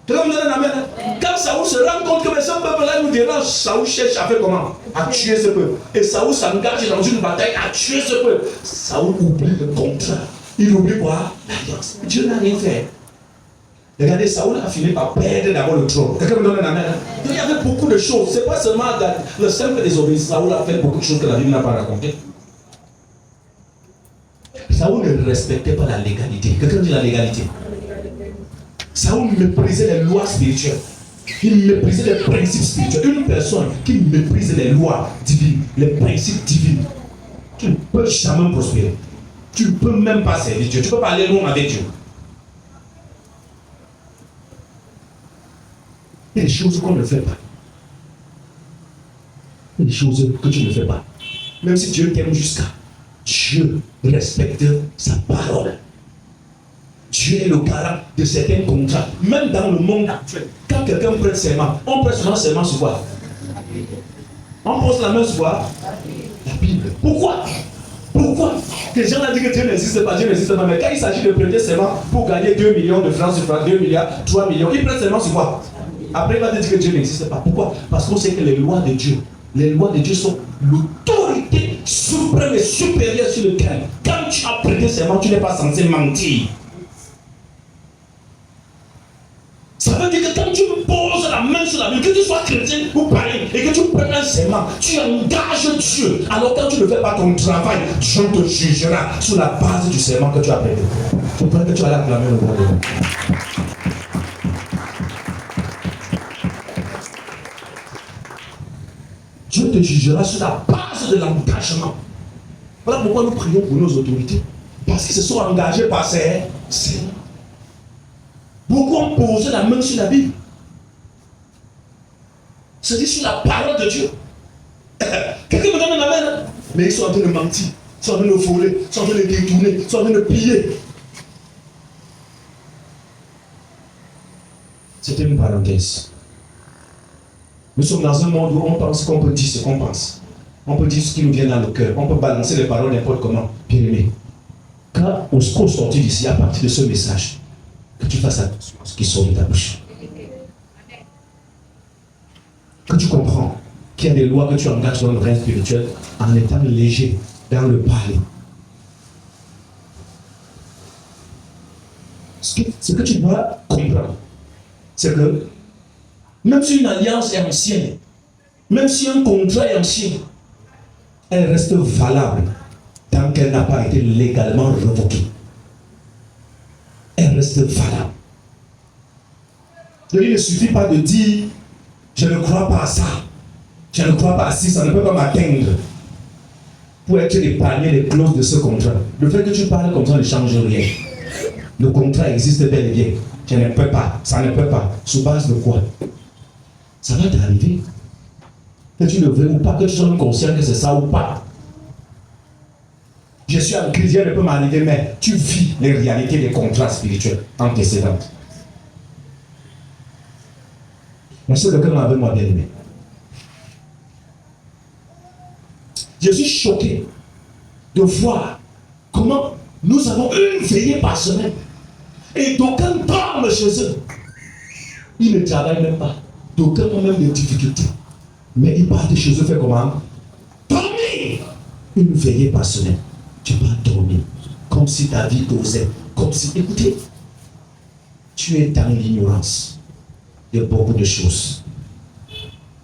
Quand Saoul se rend compte que ce peuple-là nous dérange, Saoul cherche à faire comment? À tuer ce peuple. Et Saoul s'engage dans une bataille à tuer ce peuple. Saoul oublie le contrat. Il oublie quoi? L'alliance. Dieu n'a rien fait. Regardez, Saoul a fini par perdre d'abord le trône. Quelqu'un me donne un amen. Il y avait beaucoup de choses. Ce n'est pas seulement le simple désobéissance. Saoul a fait beaucoup de choses que la Bible n'a pas racontées. Saoul ne respectait pas la légalité. Quelqu'un dit la légalité. Saoul méprisait les lois spirituelles. Il méprisait les principes spirituels. Une personne qui méprise les lois divines, les principes divins, tu ne peux jamais prospérer. Tu ne peux même pas servir Dieu. Tu ne peux pas aller loin avec Dieu. Il y a des choses qu'on ne fait pas. Il y a des choses que tu ne fais pas. Même si Dieu t'aime jusqu'à, Dieu respecte sa parole. Dieu est le garant de certains contrats. Même dans le monde actuel, quand quelqu'un prête serment, on prête souvent serment sur quoi? On pose la main sur quoi? La Bible. Pourquoi? Pourquoi? Les gens ont dit que Dieu n'existe pas, Dieu n'existe pas. Mais quand il s'agit de prêter serment pour gagner 2 millions de francs sur 2 milliards, 3 millions, il prête serment sur quoi? Après, il va te dire que Dieu n'existe pas. Pourquoi? Parce qu'on sait que les lois de Dieu sont l'autorité suprême et supérieure sur le cœur. Quand tu as prêté serment, tu n'es pas censé mentir. Ça veut dire que quand tu poses la main sur la Bible, que tu sois chrétien ou païen, et que tu prends un serment, tu engages Dieu. Alors quand tu ne fais pas ton travail, Dieu te jugera sur la base du serment que tu as prêté. Tu crois que tu vas acclamer le roi de Dieu. Dieu te jugera sur la base de l'engagement. Voilà pourquoi nous prions pour nos autorités. Parce qu'ils se sont engagés par ces serments. Beaucoup ont posé la main sur la Bible. C'est-à-dire sur la parole de Dieu. Quelqu'un me donne un amen. Mais ils sont en train de mentir. Ils sont en train de voler. Ils sont en train de détourner. Ils sont en train de piller. C'était une parenthèse. Nous sommes dans un monde où on pense qu'on peut dire ce qu'on pense. On peut dire ce qui nous vient dans le cœur. On peut balancer les paroles n'importe comment. Bien aimé. Quand on se sortit d'ici, à partir de ce message, que tu fasses attention à ce qui sort de ta bouche. Que tu comprends qu'il y a des lois que tu engages dans le règne spirituel en étant léger dans le parler. Ce que tu dois comprendre, c'est que même si une alliance est ancienne, même si un contrat est ancien, elle reste valable tant qu'elle n'a pas été légalement révoquée. Elle reste valable. Donc il ne suffit pas de dire je ne crois pas à ça, je ne crois pas à ça, ça ne peut pas m'atteindre pour être épargné des clauses de ce contrat. Le fait que tu parles comme ça ne change rien. Le contrat existe bel et bien. Je ne peux pas, ça ne peut pas. Sur base de quoi? Ça va t'arriver. Que tu le veux ou pas, que tu sois conscient que c'est ça ou pas. Je suis un chrétien, ne peut m'arriver, mais tu vis les réalités des contrats spirituels antécédents. Merci de quelqu'un avec moi, bien aimé. Je suis choqué de voir comment nous avons une veillée par semaine et d'aucuns dorment chez eux. Ils ne travaillent même pas. D'aucuns ont même des difficultés. Mais ils partent chez eux faire comment? Dormir. Une veillée par semaine. Tu vas dormir. Comme si ta vie causait. Comme si, écoutez, tu es dans l'ignorance de beaucoup de choses.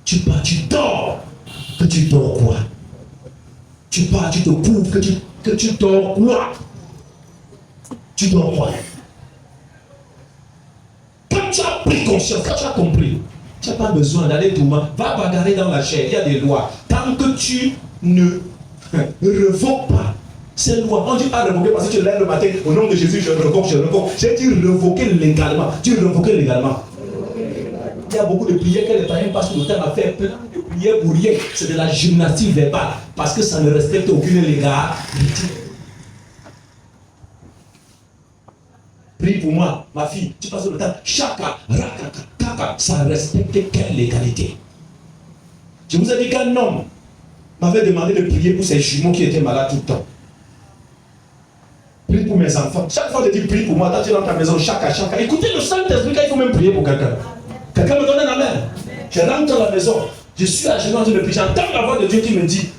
Tu pars, tu dors. Que tu dors quoi? Tu pars, tu te couvres, que tu dors quoi? Tu dors quoi? Quand tu as pris conscience, quand tu as compris, tu n'as pas besoin d'aller tout le monde. Va bagarrer dans la chair, il y a des lois. Tant que tu ne revoques pas ces lois, on ne dit pas revoquer parce que tu lèves le matin, au nom de Jésus, je revoque, je revoque. J'ai dit revoquer légalement. Tu revoquer légalement. Il y a beaucoup de prières que les païens passent le temps à faire, plein de prières pour rien. C'est de la gymnastique verbale parce que ça ne respecte aucune légalité. Prie pour moi, ma fille, tu passes le temps, chaka, rakaka, kaka, ça respecte quelle légalité? Je vous ai dit qu'un homme m'avait demandé de prier pour ses jumeaux qui étaient malades tout le temps. Prie pour mes enfants. Chaque fois que tu dis prie pour moi, quand tu es dans ta maison, chacun. Écoutez le Saint-Esprit quand il faut même prier pour quelqu'un. Quelqu'un me donne un amen. Je rentre dans la maison. Je suis à genoux en train de prier. J'entends la voix de Dieu qui me dit,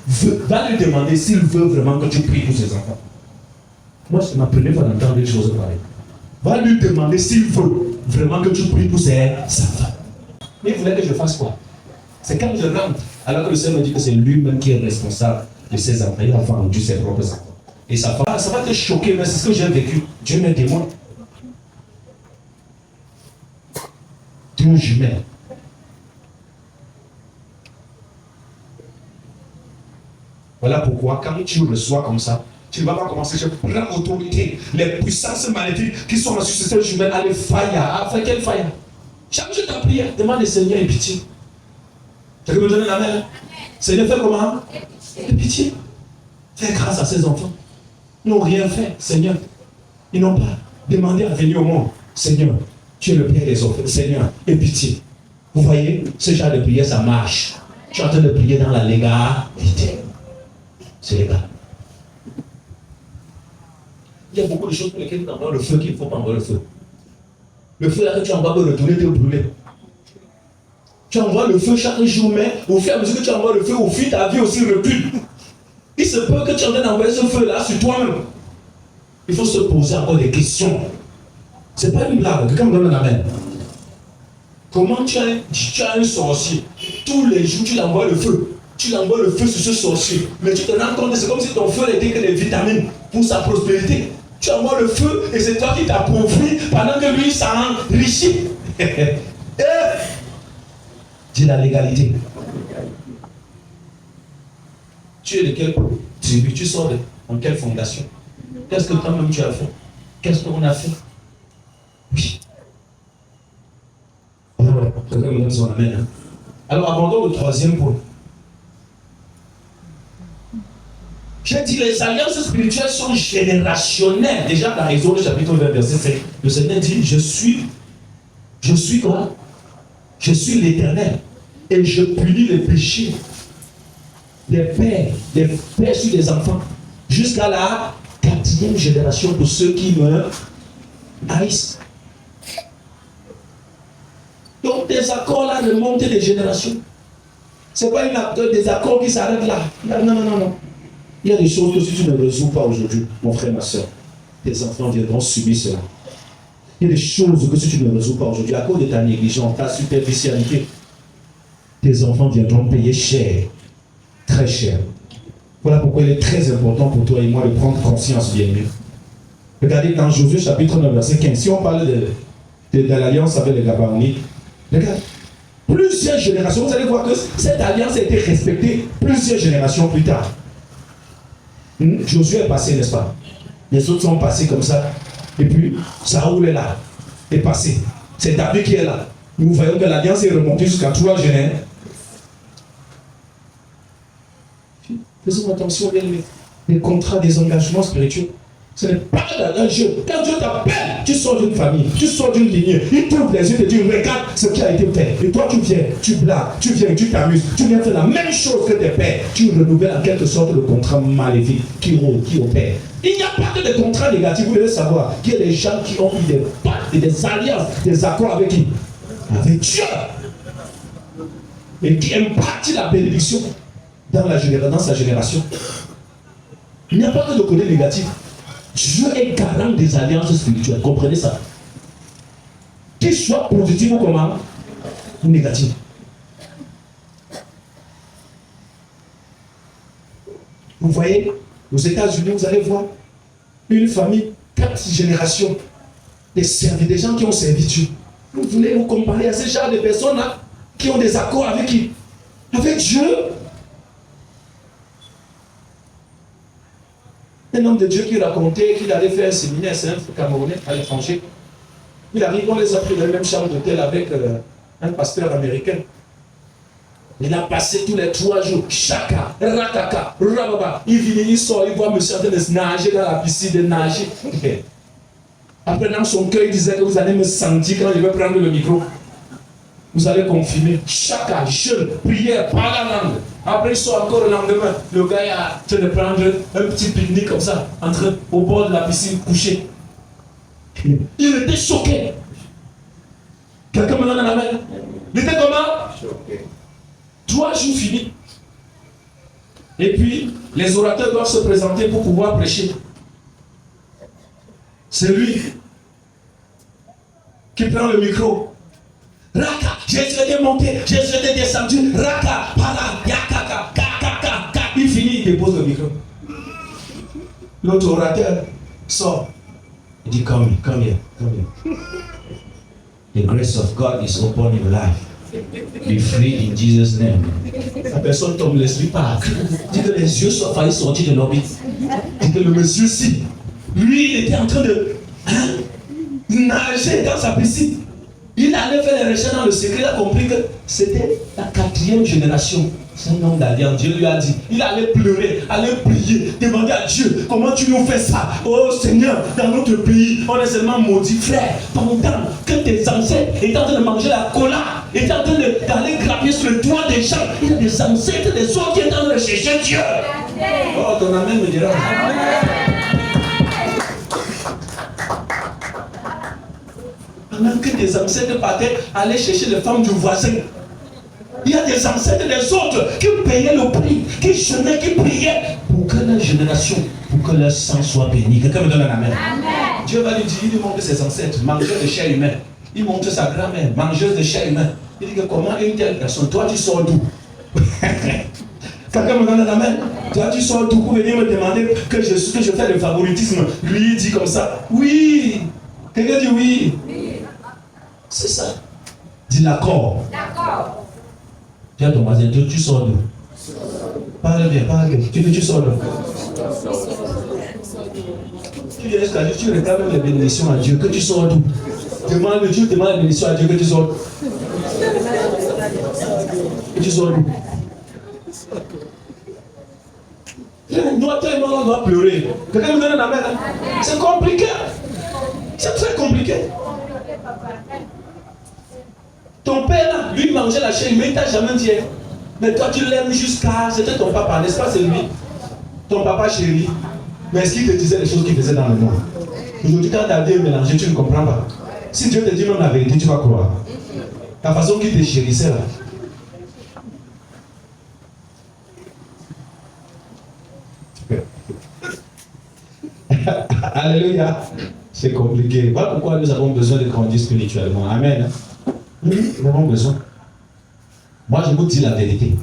va lui demander s'il veut vraiment que tu pries pour ses enfants. Moi, c'est ma première fois d'entendre des choses pareilles. Va lui demander s'il veut vraiment que tu pries pour ses enfants. Mais il voulait que je fasse quoi? C'est quand je rentre, alors que le Seigneur me dit que c'est lui-même qui est responsable de ses enfants. Il a vendu ses propres enfants. Et ça va te choquer, mais c'est ce que j'ai vécu. Dieu m'est témoin. Dieu jumelle. Voilà pourquoi, quand tu reçois comme ça, tu ne vas pas commencer, je prends autorité. Les puissances maléfiques qui sont sur cette jumelle, allez, faille. Après quelle faille? Chaque jour ta prière, demande au Seigneur et pitié. Tu veux me donner la main? Seigneur, fais comment? Et pitié. Fais grâce à ces enfants. Ils n'ont rien fait, Seigneur. Ils n'ont pas demandé à venir au monde. Seigneur, tu es le Père des enfants. Seigneur, et pitié. Vous voyez, ce genre de prière, ça marche. Tu es en train de prier dans la légalité. C'est légal. Il y a beaucoup de choses pour lesquelles tu envoies le feu qu'il ne faut pas envoyer le feu. Le feu là que tu envoies peut retourner te brûler. Tu envoies le feu chaque jour, mais au fur et à mesure que tu envoies le feu, au fil ta vie aussi recule. Il se peut que tu es en train d'envoyer ce feu-là sur toi-même. Il faut se poser encore des questions. Ce n'est pas une blague. Quelqu'un me donne un amen. Comment tu as un sorcier? Tous les jours, tu l'envoies le feu. Tu l'envoies le feu sur ce sorcier. Mais tu te rends compte que c'est comme si ton feu n'était que des vitamines pour sa prospérité. Tu envoies le feu et c'est toi qui t'appauvris pendant que lui s'enrichit. Dis la légalité. Tu es de quelle tribu? Tu sors de en quelle fondation? Qu'est-ce que toi-même tu as fait? Qu'est-ce qu'on a fait? Oui. Alors, abandon le troisième point. J'ai dit, les alliances spirituelles sont générationnelles. Déjà, dans Exode chapitre 20, verset 5, le Seigneur dit, je suis quoi? Je suis l'Éternel et je punis les péchés des pères sur les enfants jusqu'à la 4e génération pour ceux qui me haïssent. Donc des accords là remontent des générations. Ce n'est pas des accords qui s'arrêtent là. Non. Il y a des choses que si tu ne résous pas aujourd'hui, mon frère, ma soeur, tes enfants viendront subir cela. Il y a des choses que si tu ne résous pas aujourd'hui, à cause de ta négligence, ta superficialité, tes enfants viendront payer cher, très cher. Voilà pourquoi il est très important pour toi et moi de prendre conscience bien mieux. Regardez dans Josué chapitre 9, verset 15, si on parle de l'alliance avec les Gabaonites, regarde, plusieurs générations, vous allez voir que cette alliance a été respectée plusieurs générations plus tard. Josué est passé, n'est-ce pas? Les autres sont passés comme ça. Et puis, Saoul est là, est passé. C'est David qui est là. Nous voyons que l'alliance est remontée jusqu'à 3 générations. Faisons attention, les contrats, des engagements spirituels. Ce n'est pas un jeu. Quand Dieu t'appelle, tu sors d'une famille, tu sors d'une lignée. Il t'ouvre les yeux et te dit, regarde ce qui a été fait. Et toi, tu viens, tu blagues, tu viens, tu t'amuses. Tu viens faire la même chose que tes pères. Tu renouvelles en quelque sorte le contrat maléfique qui opère. Il n'y a pas que des contrats négatifs. Vous devez savoir qu'il y a des gens qui ont eu des pactes, des alliances, des accords avec qui? Avec Dieu. Et qui impartit la bénédiction dans sa génération. Il n'y a pas que de côté négatif. Dieu est garant des alliances spirituelles. Comprenez ça? Qu'ils soient positifs ou comment? Ou négatifs. Vous voyez, aux États-Unis, vous allez voir une famille, 4 générations, des gens qui ont servi Dieu. Vous voulez vous comparer à ces genre de personnes-là qui ont des accords avec qui? Avec Dieu. Un homme de Dieu qui racontait qu'il allait faire un séminaire, c'est un Camerounais à l'étranger. Il arrive, on les a pris dans la même chambre d'hôtel avec un pasteur américain. Il a passé tous les 3 jours, chaka, rataka, rababa. Il vient, il sort, il voit monsieur en train de nager dans la piscine, de nager. Après, dans son cœur, il disait que vous allez me sentir quand je vais prendre le micro. Vous allez confirmer chaque jeûne, prière, parler en langue. Après, il sort encore le lendemain. Le gars est en train de prendre un petit pique-nique comme ça, au bord de la piscine, couché. Il était choqué. Quelqu'un me donne la main. Il était comment? Choqué. 3 jours finis. Et puis, les orateurs doivent se présenter pour pouvoir prêcher. C'est lui qui prend le micro. Raka, Jésus est monté, Jésus est descendu. Raka, para, yakaka, kakaka. Il finit, il dépose le micro. L'autre orateur sort. Il dit, come here. The grace of God is upon your life. Be free in Jesus' name. La personne tombe, l'esprit part. Dit que les yeux sont faillis sortir de l'orbite. Dit que le monsieur-ci, lui, il était en train de nager dans sa piscine. Il allait faire les recherches dans le secret. Il a compris que c'était la 4e génération. C'est un homme d'alliance. Dieu lui a dit, il allait pleurer, allait prier, demander à Dieu, comment tu nous fais ça? Oh Seigneur, dans notre pays, on est seulement maudit, frère. Pendant que tes ancêtres étaient en train de manger la cola, étaient en train d'aller grapper sur le toit des gens, il y a des ancêtres, des autres qui étaient en train de chercher Dieu. Oh, ton amen me dira. Pendant que tes ancêtres partaient aller chercher les femmes du voisin, il y a des ancêtres des autres qui payaient le prix, qui jeûnaient, qui priaient pour que leur génération, pour que leur sang soit béni. Quelqu'un me donne un amen. Dieu va lui dire, il lui montre ses ancêtres, mangeurs de chair humaine. Il montre sa grand-mère, mangeuse de chair humaine. Il dit que comment une telle personne, toi tu sors d'où? Quelqu'un me donne un amen. Toi tu sors d'où pour venir me demander que je fais le favoritisme. Lui il dit comme ça, oui. Quelqu'un dit oui. C'est ça. Dis d'accord. D'accord. Tiens ton voisin, tu sors d'où? Parle bien. Tu sors d'où? Tu viens jusqu'à Dieu, tu réclames les bénédictions à Dieu, que tu sors d'où? Demande les bénédictions à Dieu, que tu sors d'où? Que tu sors d'où? On doit pleurer. Quelqu'un me donne un amen. C'est compliqué. C'est très compliqué. Ton père là, lui mangeait la chair, mais il t'a jamais dit. Mais toi tu l'aimes jusqu'à. C'était ton papa, n'est-ce pas? C'est lui. Ton papa chéri. Mais est-ce qu'il te disait les choses qu'il faisait dans le monde? Aujourd'hui, quand ta vie est mélangée, tu ne comprends pas. Si Dieu te dit même la vérité, tu vas croire. La façon qu'il te chérissait là. Alléluia. C'est compliqué. Voilà pourquoi nous avons besoin de grandir spirituellement. Amen. Oui, nous avons besoin. Moi, je vous dis la vérité.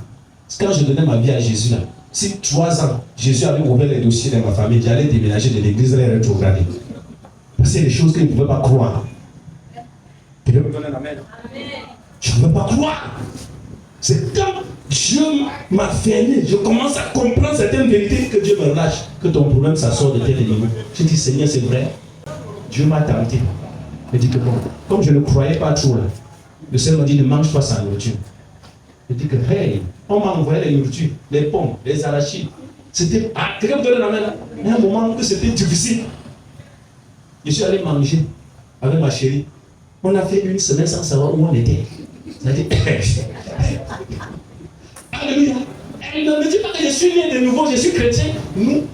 Quand je donnais ma vie à Jésus, là, si 3 ans, Jésus avait ouvert les dossiers de ma famille, j'allais déménager de l'église et les rétrograder. Parce que c'est des choses que je ne pouvais pas croire. Tu peux me donner l'amen? Je ne peux pas croire. C'est quand Dieu m'a fermé, je commence à comprendre certaines vérités que Dieu me relâche, que ton problème, ça sort de tel niveau. Je dis, Seigneur, c'est vrai. Dieu m'a tenté. Il dit que bon, comme je ne croyais pas trop là, le Seigneur m'a dit, ne mange pas sa nourriture. Il dit que, hey, on m'a envoyé les nourritures, les pommes, les arachides. C'était, quelqu'un me donne la main là. Il y a un moment où c'était difficile. Je suis allé manger avec ma chérie. On a fait 1 semaine sans savoir où on était. C'est-à-dire, alléluia. Elle ne me dit pas que je suis né de nouveau, je suis chrétien. Nous,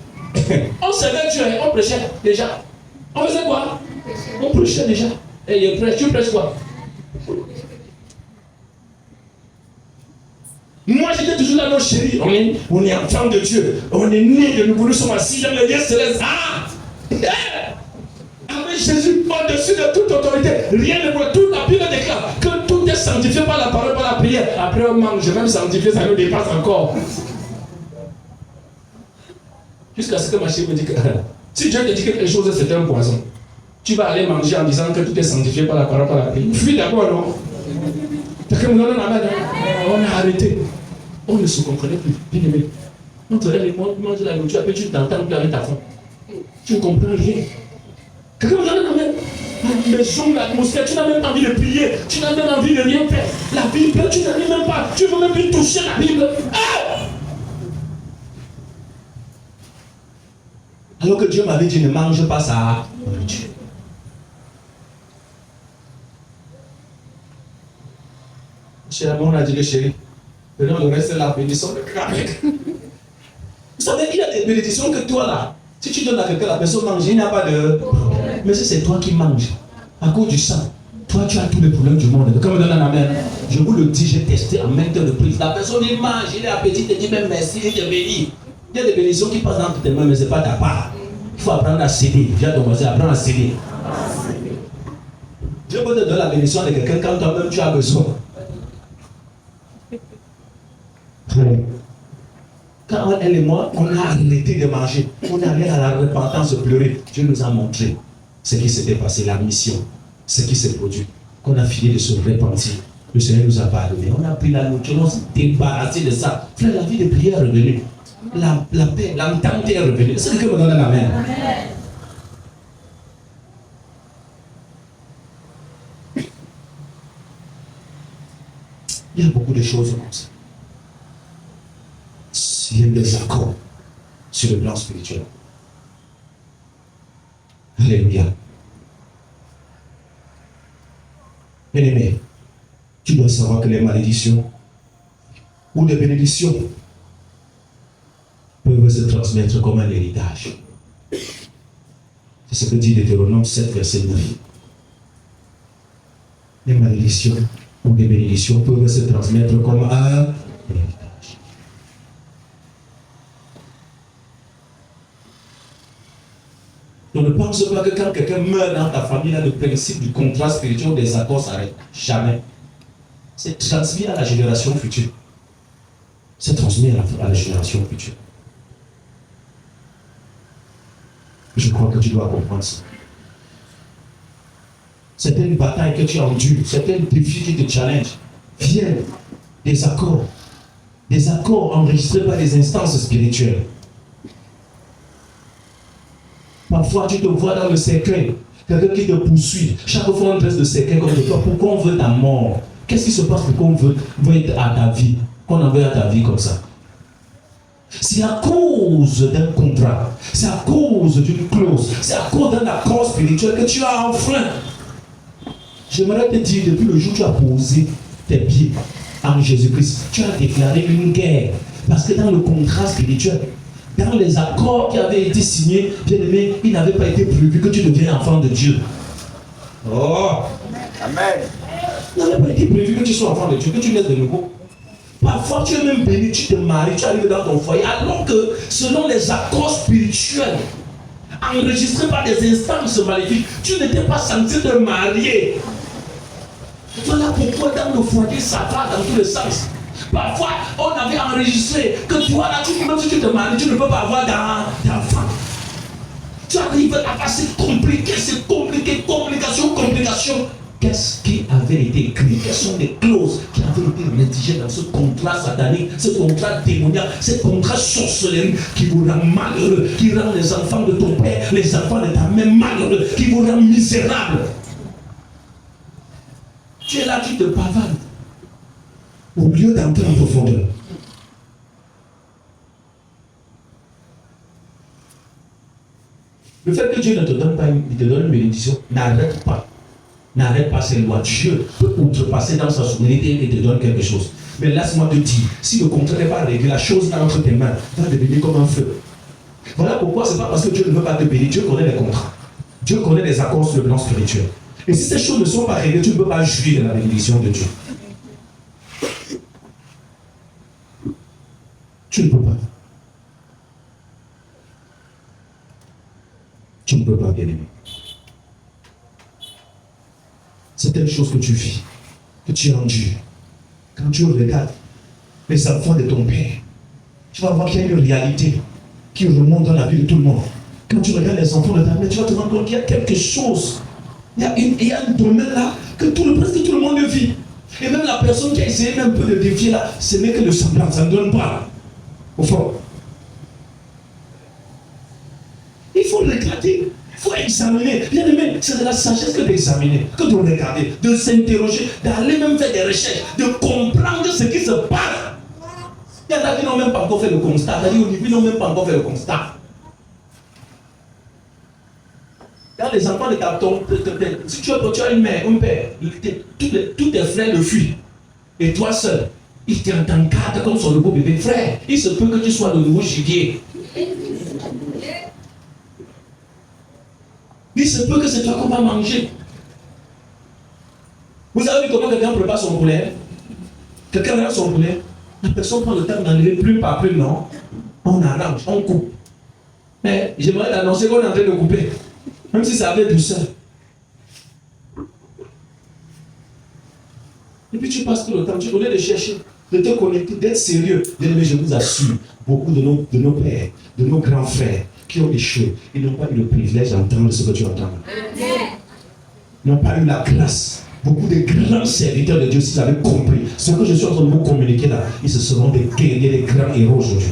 on servait Dieu, on prêchait déjà. On faisait quoi? On prêchait déjà. Et tu prêches quoi? Moi j'étais toujours là, non chérie, on est enfant de Dieu, on est né de nouveau, nous sommes assis dans le lieu céleste. Avec Jésus au-dessus de toute autorité, rien ne peut, toute la Bible déclare que tout est sanctifié par la parole, par la prière. Après on mange, même sanctifié, ça nous dépasse encore. Jusqu'à ce que ma chérie me dit que si Dieu te dit que quelque chose c'est un poison, tu vas aller manger en disant que tout est sanctifié par la parole, par la prière. Fuis d'abord, non? Quelqu'un me donne la main. On a arrêté. On ne se comprenait plus. Bien aimé. On te lève, mange la nourriture, après tu t'entends plus avec ta femme. Tu ne comprends rien. Quelqu'un me donne la main. Les gens, l'atmosphère, tu n'as même pas envie de prier. Tu n'as même envie de rien faire. La Bible, tu n'as même pas. Tu ne veux même plus toucher la Bible. Alors que Dieu m'avait dit ne mange pas ça. Chez la on a dit le chéri. Maintenant, le reste, c'est la bénédiction de Christ. Vous savez, il y a des bénédictions que toi là, si tu donnes à quelqu'un, la personne mange, il n'y a pas de. Mais si c'est toi qui manges, à cause du sang, toi tu as tous les problèmes du monde. Comme donne un amen. Je vous le dis, j'ai testé en maintes reprises. La personne il mange, il est appétit, il te dit même merci, il te bénit. Il y a des bénédictions qui passent dans tes mains, mais ce n'est pas ta part. Il faut apprendre à céder. Viens ton voisin, apprendre à céder. Dieu peut te donner la bénédiction de quelqu'un quand toi-même tu as besoin. Quand elle et moi, on a arrêté de manger, on est allé à la repentance pleurer. Dieu nous a montré ce qui s'était passé, la mission, ce qui s'est produit. Qu'on a fini de se repentir. Le Seigneur nous a pardonné. On a pris la nourriture, on s'est débarrassé de ça. Frère, la vie de prière est revenue. La paix, l'entente est revenue. C'est que me donne la main. Il y a beaucoup de choses comme ça. Il y a des accords sur le plan spirituel. Alléluia. Bien-aimé, tu dois savoir que les malédictions ou les bénédictions peuvent se transmettre comme un héritage. C'est ce que dit Deutéronome 7, verset 9. Les malédictions ou les bénédictions peuvent se transmettre comme un héritage. On ne pense pas que quand quelqu'un meurt dans ta famille, là, le principe du contrat spirituel des accords s'arrête. Jamais. C'est transmis à la génération future. C'est transmis à la génération future. Je crois que tu dois comprendre ça. C'est une bataille que tu endures, c'est un défi qui te challenge. Viens des accords enregistrés par des instances spirituelles. Parfois, tu te vois dans le cercueil, quelqu'un qui te poursuit. Chaque fois, on dresse le cercueil comme toi. Pourquoi on veut ta mort? Qu'est-ce qui se passe pour qu'on veut être à ta vie? Qu'on en veut à ta vie comme ça? C'est à cause d'un contrat, c'est à cause d'une clause, c'est à cause d'un accord spirituel que tu as enfreint. J'aimerais te dire, depuis le jour où tu as posé tes pieds en Jésus-Christ, tu as déclaré une guerre. Parce que dans le contrat spirituel, dans les accords qui avaient été signés, bien aimé, il n'avait pas été prévu que tu deviennes enfant de Dieu. Oh! Amen! Il n'avait pas été prévu que tu sois enfant de Dieu, que tu naisses de nouveau. Parfois, tu es même béni, tu te maries, tu arrives dans ton foyer, alors que selon les accords spirituels, enregistrés par des instances maléfiques, tu n'étais pas censé te marier. Voilà pourquoi dans le foyer, ça va dans tous les sens. Parfois, on avait enregistré que toi, là, même si tu te maries, tu ne peux pas avoir d'enfant. Tu arrives à passer compliqué, c'est compliqué, complication. Qu'est-ce qui avait été écrit? Quelles sont les clauses qui avaient été rédigées dans ce contrat satanique, ce contrat démoniaque, ce contrat sorcellerie qui vous rend malheureux, qui rend les enfants de ton père, les enfants de ta mère malheureux, qui vous rend misérable? Tu es là, tu te pavanes au lieu d'entrer en profondeur. Le fait que Dieu ne te donne pas il te donne une bénédiction, n'arrête pas ces lois. Dieu peut outrepasser dans sa souveraineté et te donne quelque chose. Mais laisse-moi te dire, si le contrat n'est pas réglé, la chose entre tes mains va devenir comme un feu. Voilà pourquoi c'est pas parce que Dieu ne veut pas te bénir. Dieu connaît les contrats. Dieu connaît les accords sur le plan spirituel. Et si ces choses ne sont pas réglées, tu ne peux pas jouir de la bénédiction de Dieu. Tu ne peux pas. Tu ne peux pas, bien-aimé. C'est telle chose que tu vis, que tu endures. Quand tu regardes les enfants de ton père, tu vas voir qu'il y a une réalité qui remonte dans la vie de tout le monde. Quand tu regardes les enfants de ta mère, tu vas te rendre compte qu'il y a quelque chose. Il y a un domaine là que presque tout le monde vit. Et même la personne qui a essayé même un peu de défier là, ce n'est que le semblant, ça ne donne pas. Au fond. Il faut regarder, il faut examiner. Bien aimé, c'est de la sagesse que d'examiner, que de regarder, de s'interroger, d'aller même faire des recherches, de comprendre ce qui se passe. Il y en a qui n'ont même pas encore fait le constat. C'est-à-dire au niveau, ils n'ont même pas encore fait le constat. Dans les enfants de ta si tu as une mère, un père, tous tes frères le fuient. Et toi seul, il t'encadre comme son nouveau bébé. Frère, il se peut que tu sois le nouveau gibier. Il se peut que c'est toi qu'on va manger. Vous avez vu comment quelqu'un prépare son poulet? Quelqu'un regarde son poulet. La personne prend le temps d'enlever plume par plume, non? On arrange, on coupe. Mais j'aimerais l'annoncer qu'on est en train de couper. Même si ça avait douceur. Et puis tu passes tout le temps, tu connais de chercher, de te connecter, d'être sérieux. Mais je vous assure, beaucoup de nos pères, de nos grands frères qui ont échoué, ils n'ont pas eu le privilège d'entendre ce que tu entends. Ils n'ont pas eu la grâce. Beaucoup de grands serviteurs de Dieu, s'ils avaient compris ce que je suis en train de vous communiquer là, ils se seront des guerriers, des grands héros aujourd'hui.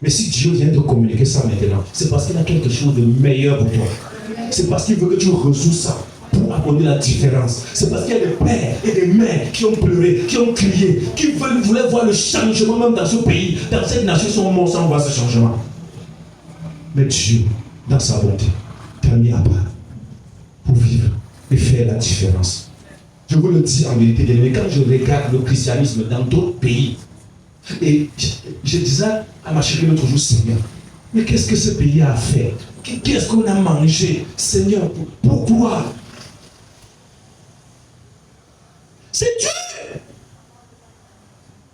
Mais si Dieu vient de communiquer ça maintenant, c'est parce qu'il a quelque chose de meilleur pour toi. C'est parce qu'il veut que tu résous ça pour apporter la différence. C'est parce qu'il y a des pères et des mères qui ont pleuré, qui ont crié, qui voulaient voir le changement même dans ce pays, dans cette nation, ils sont morts sans voir ce changement. Mais Dieu, dans sa bonté, t'a mis à part pour vivre et faire la différence. Je vous le dis en vérité, bien aimé, quand je regarde le christianisme dans d'autres pays, et je disais à ma chérie l'autre jour, Seigneur, mais qu'est-ce que ce pays a fait? Qu'est-ce qu'on a mangé? Seigneur, pourquoi? C'est dur!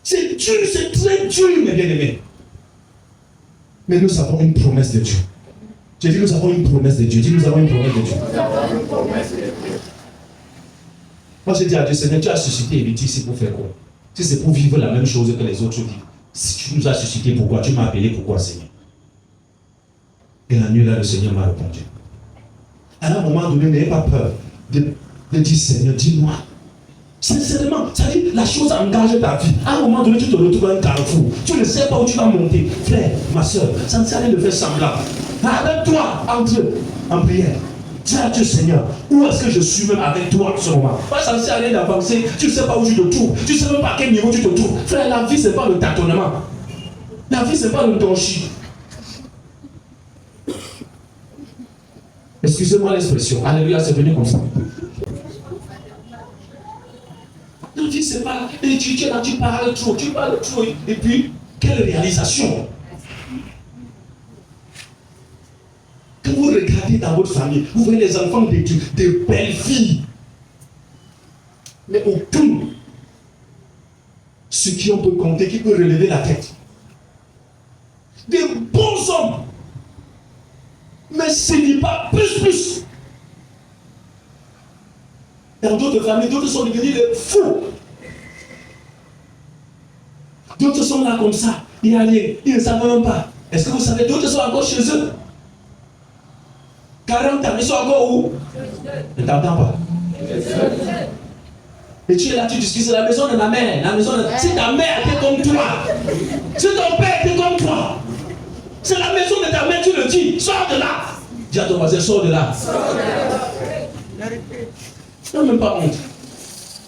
C'est dur, c'est très dur, mes bien-aimés. Mais nous avons une promesse de Dieu. J'ai dit, nous avons une promesse de Dieu. Dis, nous avons une promesse de Dieu. Moi, j'ai dit à Dieu, Seigneur, tu as suscité Evity ici pour faire quoi? Si c'est pour vivre la même chose que les autres vivent. Si tu nous as suscité, pourquoi? Tu m'as appelé, pourquoi, Seigneur? Et la nuit là, le Seigneur m'a répondu. À un moment donné, n'ayez pas peur de dire, Seigneur, dis-moi. Sincèrement, ça dit, la chose engage ta vie. À un moment donné, tu te retrouves à un carrefour. Tu ne sais pas où tu vas monter. Frère, ma soeur, ça ne sert à rien de faire semblant. Arrête-toi entre eux en prière. Dis à Dieu, Seigneur, où est-ce que je suis même avec toi en ce moment? Pas ça ne sert à rien d'avancer. Tu ne sais pas où tu te trouves. Tu ne sais même pas à quel niveau tu te trouves. Frère, la vie, ce n'est pas le tâtonnement. La vie, ce n'est pas le donchi. Excusez-moi l'expression. Alléluia, c'est venu comme ça. La vie, c'est pas. Et tu es là, tu parles trop. Et puis, quelle réalisation? Quand vous regardez dans votre famille, vous voyez les enfants de belles filles. Mais aucun, ceux qui on peut compter, qui peut relever la tête. Des bons hommes. Mais ce n'est pas plus. Dans d'autres familles, d'autres sont devenus des fous. D'autres sont là comme ça. Ils ne savent même pas. Est-ce que vous savez, d'autres sont encore chez eux. 40 ans, ils sont encore où? Ne t'entends pas. Et tu es là, tu discutes, c'est la maison de ma mère. Si ta mère était comme toi, si ton père était comme toi, c'est la maison de ta mère, tu le dis, sors de là. Dis à ton voisin, sors de là. Tu n'as même pas honte.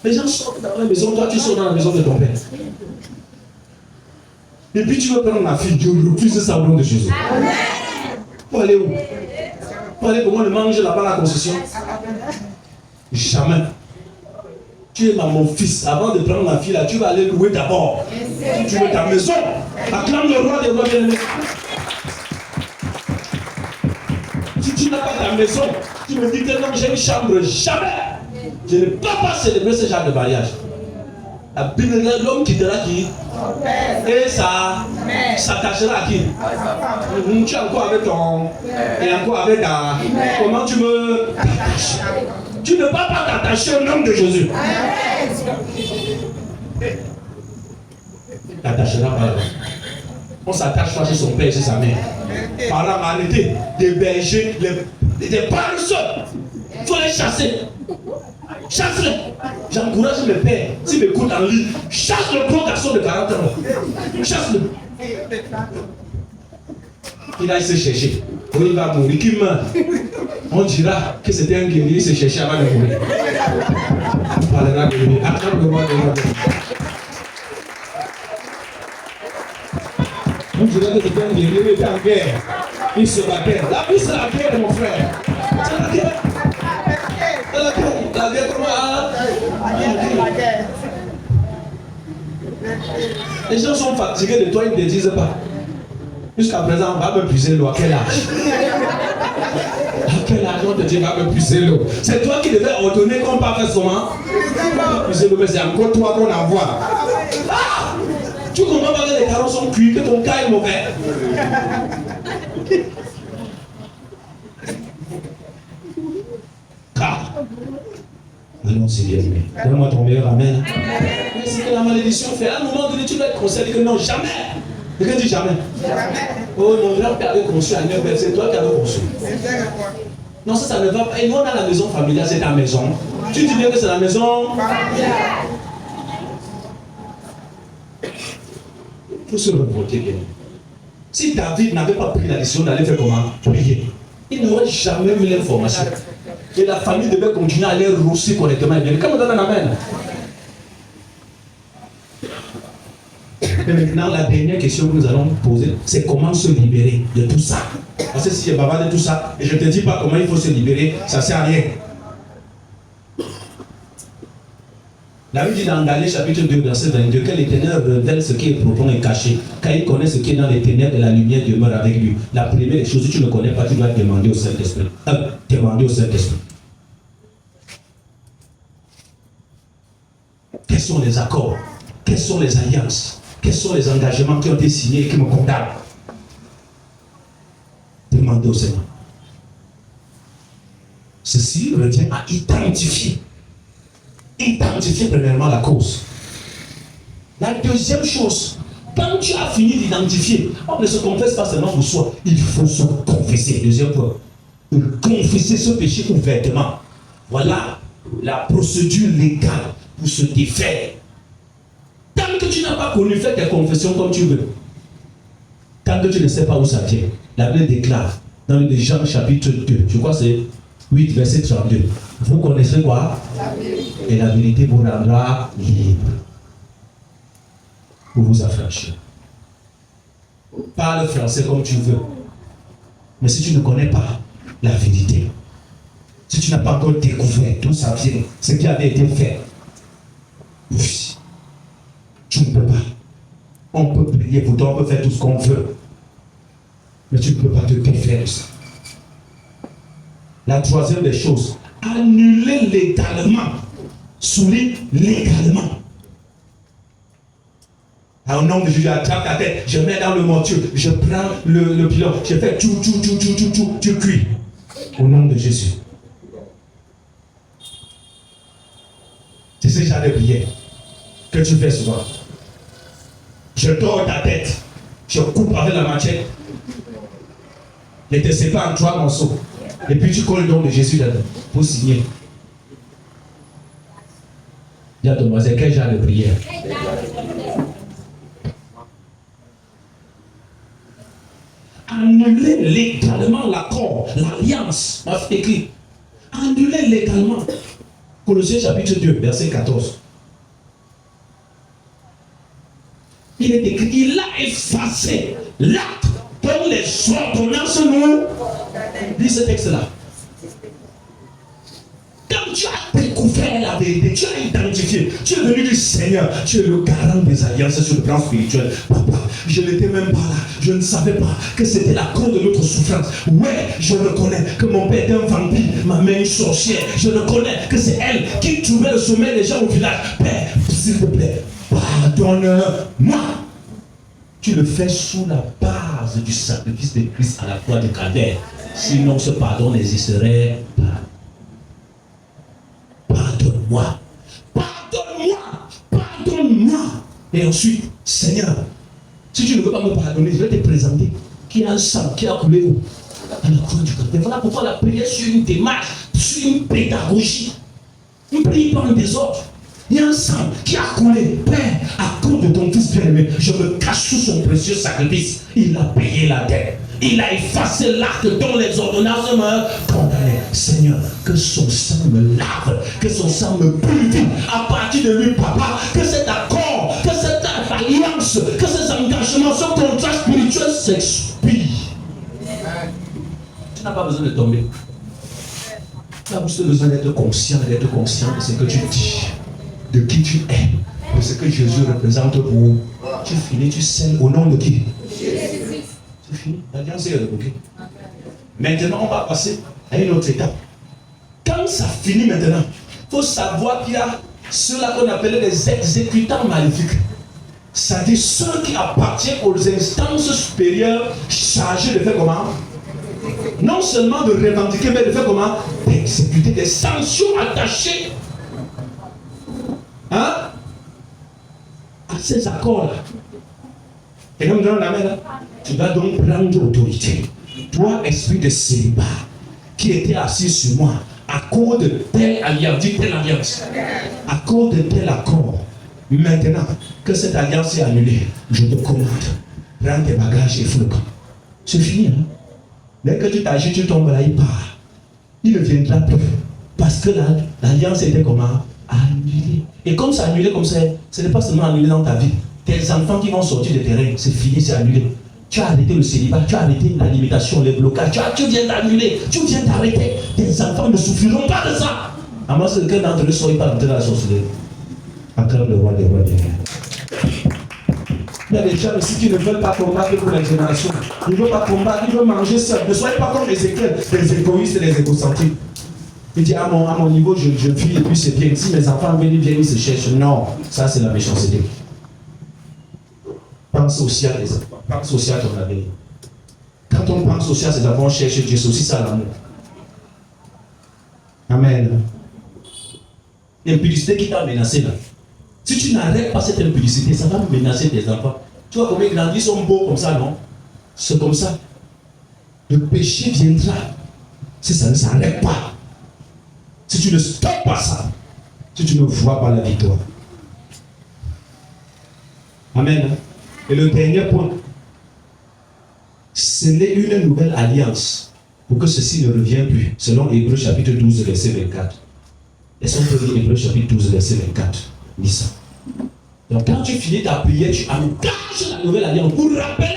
Les gens sortent dans la maison, toi tu sors dans la maison de ton père. Et puis tu veux prendre ma fille, Dieu refuse ça au nom de Jésus. Pour aller où? Pour aller comment le manger là-bas la concession? Jamais. Tu es mon fils. Avant de prendre ma fille là, tu vas aller louer d'abord. Tu veux ta maison. Acclame le roi des rois bien-aimés. Si tu n'as pas ta maison, tu me dis que non, j'ai une chambre. Jamais. Je ne peux pas célébrer ce genre de mariage. L'homme quittera qui? Et ça s'attachera à qui? Tu es encore avec ton. Et encore avec ta. Comment tu me. Tu ne vas pas t'attacher au nom de Jésus. T'attacheras pas là. On s'attache pas chez son père et chez sa mère. Par la malhonnêteté, des bergers, des paresseux. Il faut les chasser. Chasse-les. J'encourage mes pères, s'ils m'écoutent en ligne, chasse le gros garçon de 40 ans. Chasse-le. Il a se chercher. Quand il va mourir, qu'il meurt. On dira que c'était un guerrier, il se cherchait avant de mourir. On parlera de lui. Attends le roi de l'ordre. On dira que c'était un guerrier, il était en guerre. Il se battait. La vie, c'est la guerre, mon frère. C'est la guerre. La guerre, comment? Les gens sont fatigués de toi, ils ne te disent pas. Jusqu'à présent, on va me puiser l'eau. À quel âge? À quel âge on te dit va me puiser l'eau? C'est toi qui devais ordonner qu'on parle comment? Puiser l'eau, mais c'est encore toi qu'on envoie. Ah! Tu comprends pas que les carreaux sont cuits, que ton cas est mauvais? Car, allons-y bien aimé. Donne-moi ton meilleur amen. Mais c'est que la malédiction fait. À un moment donné, tu dois être conseillé que non, jamais. Quelqu'un dit jamais. Oh, mon grand-père avait conçu à 9 heures, c'est toi qui avais conçu. Non, ça ne va pas. Et nous, on a la maison familiale, c'est ta maison. Tu dis bien que c'est la maison familiale. Il faut se revolter bien. Si David n'avait pas pris la décision d'aller faire comment? Prier, il n'aurait jamais mis l'information. Et la famille devait continuer à aller rousser correctement. Et quand on donne un amen. Et maintenant, la dernière question que nous allons poser, c'est comment se libérer de tout ça. Parce que si je bavarde de tout ça, et je ne te dis pas comment il faut se libérer, ça ne sert à rien. La Bible dit dans Galatiens chapitre 2, verset 22, que l'Éternel révèle ce qui est profond et caché. Car il connaît ce qui est dans les ténèbres et la lumière demeure avec lui. La première des choses, si tu ne connais pas, tu dois demander au Saint-Esprit. Demander au Saint-Esprit. Quels sont les accords? Quelles sont les alliances? Quels sont les engagements qui ont été signés et qui me condamnent? Demandez au Seigneur. Ceci revient à identifier. Identifier premièrement la cause. La deuxième chose, quand tu as fini d'identifier, on ne se confesse pas seulement pour soi, il faut se confesser. Deuxième point, confesser ce péché ouvertement. Voilà la procédure légale pour se défaire. Tant que tu n'as pas connu, fais tes confessions comme tu veux. Tant que tu ne sais pas où ça vient, la Bible déclare dans le Jean chapitre 2, je crois que c'est 8 verset 32. Vous connaissez quoi? Et la vérité vous rendra libre. Pour vous affranchir. Parle français comme tu veux. Mais si tu ne connais pas la vérité, si tu n'as pas encore découvert d'où ça vient, ce qui avait été fait, oui, tu ne peux pas. On peut prier pour toi, on peut faire tout ce qu'on veut. Mais tu ne peux pas te défaire de ça. La troisième des choses, annuler légalement. Souligne légalement. Au nom de Jésus, attrape ta tête, je mets dans le mortier, je prends le pilon, je fais tout, tu cuis. Au nom de Jésus. C'est ce genre de prière que tu fais souvent. Je tords ta tête, je coupe avec la machette, je te sépare en 3 morceaux, et puis tu colles le nom de Jésus dedans pour signer. Dis à ton voisin, quel genre de prière? Annuler légalement l'accord, l'alliance, m'a fait écrit. Annuler légalement. Colossiens chapitre 2, verset 14. Il est écrit, il a effacé l'acte dont les ordonnances nous. Lis ce texte-là. Quand tu as découvert la vérité, tu as identifié, tu es venu du Seigneur, tu es le garant des alliances sur le plan spirituel. Papa, je n'étais même pas là, je ne savais pas que c'était la cause de notre souffrance. Ouais, je reconnais que mon père était un vampire, ma mère une sorcière. Je reconnais que c'est elle qui trouvait le sommeil des gens au village. Père, s'il te plaît, pardonne-moi. Tu le fais sous la base du sacrifice de Christ à la croix du Calvaire. Sinon, ce pardon n'existerait pas. Pardonne-moi, pardonne-moi, pardonne-moi. Et ensuite, Seigneur, si tu ne veux pas me pardonner, je vais te présenter qu'il y a un sang qui a coulé où? À la croix du Calvaire. Voilà pourquoi la prière sur une démarche, sur une pédagogie. Ne prie pas en désordre. Il y a un sang qui a coulé. Père, à cause de ton fils bien-aimé, je me cache sous son précieux sacrifice. Il a payé la dette. Il a effacé l'acte dont les ordonnances me condamnaient. Seigneur, que son sang me lave, que son sang me purifie. À partir de lui, papa, que cet accord, que cette alliance, que ces engagements, ce contrat spirituel s'expire. Tu n'as pas besoin de tomber. Tu as juste besoin d'être conscient de ce que tu dis, de qui tu es, de de ce que Jésus représente pour vous. Tu finis, tu scelles au nom de qui? C'est fini. L'alliance est révoquée. Maintenant, on va passer à une autre étape. Quand ça finit maintenant, il faut savoir qu'il y a ceux-là qu'on appelle les exécutants maléfiques. C'est-à-dire ceux qui appartiennent aux instances supérieures chargées de faire comment? Non seulement de revendiquer, mais de faire comment? D'exécuter des sanctions attachées. Hein? À ces accords-là. Et comme dans la main, tu vas donc prendre autorité. Toi, esprit de célibat, qui était assis sur moi, à cause de telle alliance, dis telle alliance, à cause de tel accord, maintenant que cette alliance est annulée, je te commande, prends tes bagages et fous le camp. C'est fini, hein? Dès que tu t'agis, tu tombes là, il part. Il ne viendra plus. Parce que l'alliance était comment? Annulée. Et comme c'est annulé comme ça, ce n'est pas seulement annulé dans ta vie. Tes enfants qui vont sortir du terrain, c'est fini, c'est annulé. Tu as arrêté le célibat, tu as arrêté la limitation, les blocages, tu viens d'annuler, tu viens d'arrêter. Tes enfants ne souffriront pas de ça. À moins que quelqu'un d'entre eux ne soit pas rentré dans la sorcellerie. Acclame le roi des rois des rois. Il y a des gens ici qui ne veulent pas combattre pour la génération. Ils ne veulent pas combattre, ils veulent manger seul. Ne soyez pas comme les écoles, les égoïstes et les égocentriques. Il dit à mon niveau, je vis et puis c'est bien. Si mes enfants viennent, ils se cherchent. Non, ça c'est la méchanceté. Pense aussi à tes enfants, pense aussi à ton avenir. Quand on pense aussi à ses enfants, on cherche Dieu, c'est aussi ça l'amour. Amen. L'impudicité qui t'a menacé là. Si tu n'arrêtes pas cette impudicité, ça va menacer tes enfants. Tu vois combien ils grandissent, sont beaux comme ça, non? C'est comme ça. Le péché viendra. Si ça ne s'arrête pas. Si tu ne stoppes pas ça. Si tu ne vois pas la victoire. Amen. Et le dernier point. Scellez une nouvelle alliance pour que ceci ne revienne plus. Selon Hébreux chapitre 12, verset 24. Laissons lire Hébreux chapitre 12, verset 24. Lis ça. Donc quand tu finis ta prière, tu engages la nouvelle alliance pour rappeler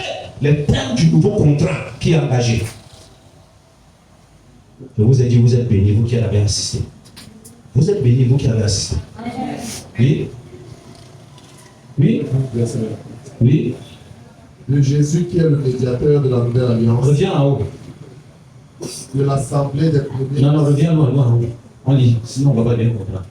les termes du nouveau contrat qui est engagé. Je vous ai dit, vous êtes bénis, vous qui avez assisté. Vous êtes bénis, vous qui avez assisté. Oui? Oui? Oui? De Jésus qui est le médiateur de la nouvelle alliance. Reviens en haut. De l'assemblée des premiers. Non, reviens loin, loin. On lit, sinon on ne va pas bien comprendre.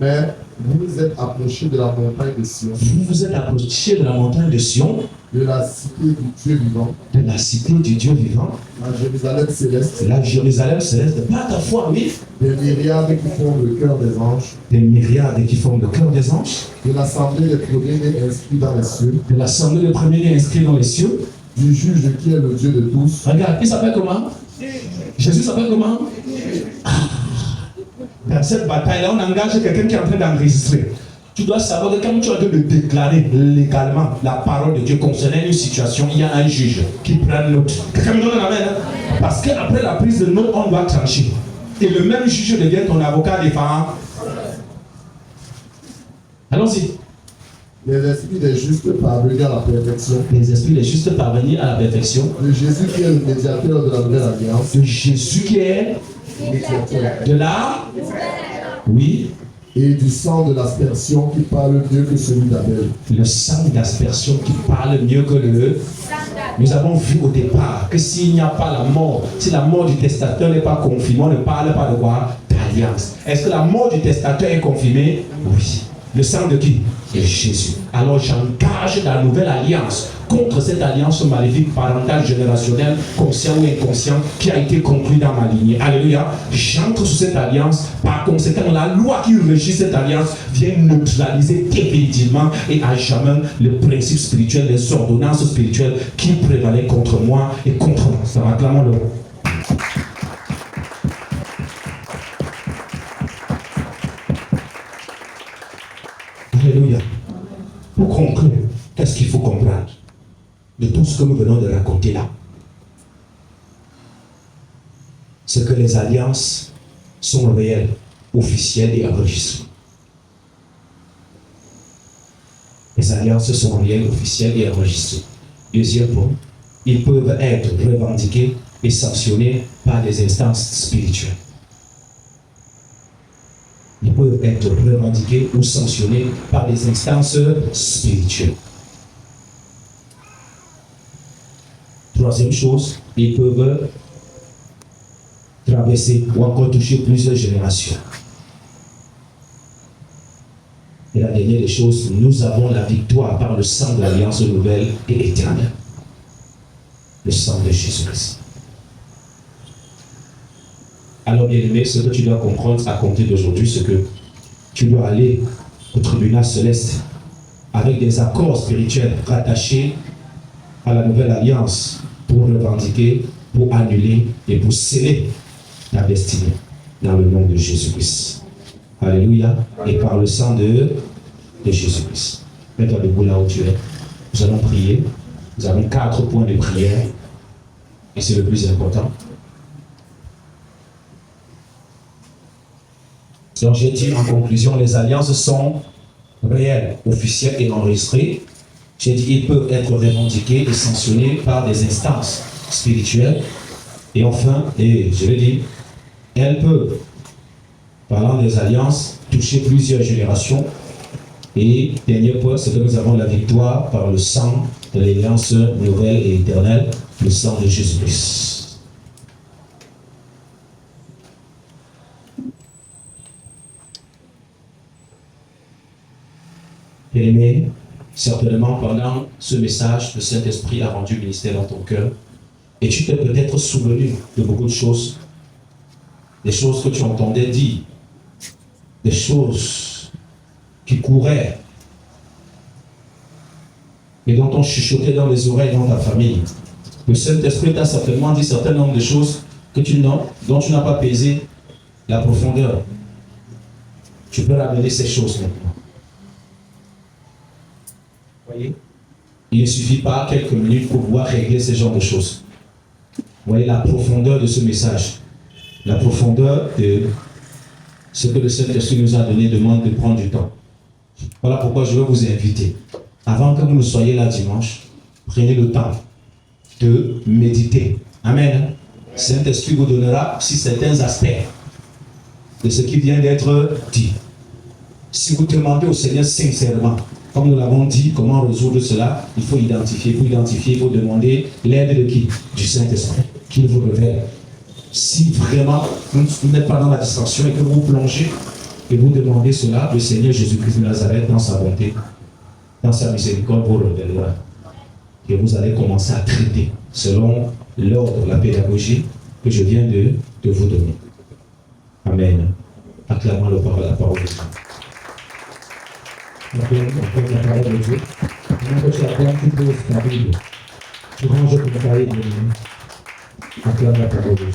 Mais vous vous êtes approchés de la montagne de Sion. Vous vous êtes approchés de la montagne de Sion. De la cité du Dieu vivant. De la cité du Dieu vivant. La Jérusalem céleste. La Jérusalem céleste. Pas ta foi, oui. Des myriades qui font le cœur des anges. Des myriades qui font le cœur des anges. De l'assemblée des premiers-nés inscrits dans les cieux. De l'assemblée des premiers-nés inscrits dans les cieux. Du juge qui est le Dieu de tous. Regarde, il s'appelle comment? Jésus s'appelle comment? Dans cette bataille-là, on engage quelqu'un qui est en train d'enregistrer. Tu dois savoir que quand tu es en train de déclarer légalement la parole de Dieu concernant une situation, il y a un juge qui prend note. Quelqu'un me donne la main, hein? Parce qu'après la prise de note, on doit trancher. Et le même juge devient ton avocat défendant. Allons-y. Les esprits des justes parvenus à la perfection. Les esprits des justes parvenus à la perfection. De Jésus qui est le médiateur de la nouvelle alliance. De Jésus qui est de la. Oui. Et du sang de l'aspersion qui parle mieux que celui d'Abel. Le sang d'aspersion qui parle mieux que le. Nous avons vu au départ que s'il n'y a pas la mort, si la mort du testateur n'est pas confirmée, on ne parle pas de quoi? D'alliance. Est-ce que la mort du testateur est confirmée? Oui. Le sang de qui? De Jésus. Alors j'engage la nouvelle alliance contre cette alliance maléfique parentale générationnelle, conscient ou inconscient, qui a été conclue dans ma lignée. Alléluia. J'entre sous cette alliance. Par conséquent, la loi qui régit cette alliance vient neutraliser définitivement et à jamais le principe spirituel, les ordonnances spirituelles qui prévalaient contre moi et contre moi. Ça acclamons le. Alléluia. Pour conclure, qu'est-ce qu'il faut comprendre de tout ce que nous venons de raconter là? C'est que les alliances sont réelles, officielles et enregistrées. Les alliances sont réelles, officielles et enregistrées. Deuxième point, ils peuvent être revendiqués et sanctionnés par des instances spirituelles. ils peuvent être revendiqués ou sanctionnés par des instances spirituelles. Troisième chose, ils peuvent traverser ou encore toucher plusieurs générations. Et la dernière des choses, nous avons la victoire par le sang de l'Alliance nouvelle et éternelle. Le sang de Jésus-Christ. Alors, bien aimé, ce que tu dois comprendre à compter d'aujourd'hui, c'est que tu dois aller au tribunal céleste avec des accords spirituels rattachés à la nouvelle alliance pour revendiquer, pour annuler et pour sceller ta destinée dans le nom de Jésus-Christ. Alléluia. Et par le sang de Jésus-Christ. Mets-toi debout là où tu es. Nous allons prier. Nous avons 4 points de prière. Et c'est le plus important. Donc j'ai dit en conclusion, les alliances sont réelles, officielles et enregistrées. J'ai dit qu'ils peuvent être revendiqués et sanctionnés par des instances spirituelles. Et enfin, et je l'ai dit, elles peuvent, parlant des alliances, toucher plusieurs générations. Et dernier point, c'est que nous avons la victoire par le sang de l'alliance nouvelle et éternelle, le sang de Jésus-Christ. Bien-aimé, certainement pendant ce message, le Saint-Esprit a rendu ministère dans ton cœur. Et tu t'es peut-être souvenu de beaucoup de choses. Des choses que tu entendais dire. Des choses qui couraient. Et dont on chuchotait dans les oreilles dans ta famille. Le Saint-Esprit t'a certainement dit un certain nombre de choses dont tu n'as pas pesé la profondeur. Tu peux ramener ces choses maintenant. Voyez, il ne suffit pas quelques minutes pour pouvoir régler ce genre de choses. Voyez la profondeur de ce message. La profondeur de ce que le Saint-Esprit nous a donné demande de prendre du temps. Voilà pourquoi je veux vous inviter. Avant que vous ne soyez là dimanche, prenez le temps de méditer. Amen. Saint-Esprit vous donnera aussi certains aspects de ce qui vient d'être dit. Si vous demandez au Seigneur sincèrement, comme nous l'avons dit, comment résoudre cela, il faut identifier. Pour identifier, il faut demander l'aide de qui? Du Saint-Esprit, qu'il vous révèle. Si vraiment vous n'êtes pas dans la distraction et que vous plongez et vous demandez cela, le Seigneur Jésus-Christ de Nazareth, dans sa bonté, dans sa miséricorde, vous révélera. Et vous allez commencer à traiter selon l'ordre, la pédagogie que je viens de vous donner. Amen. Acclamons la parole de Dieu. On la parole de Dieu. Maintenant que tu acclames, tu poses ta Bible. Tu ranges ton cahier de acclame la parole de Dieu.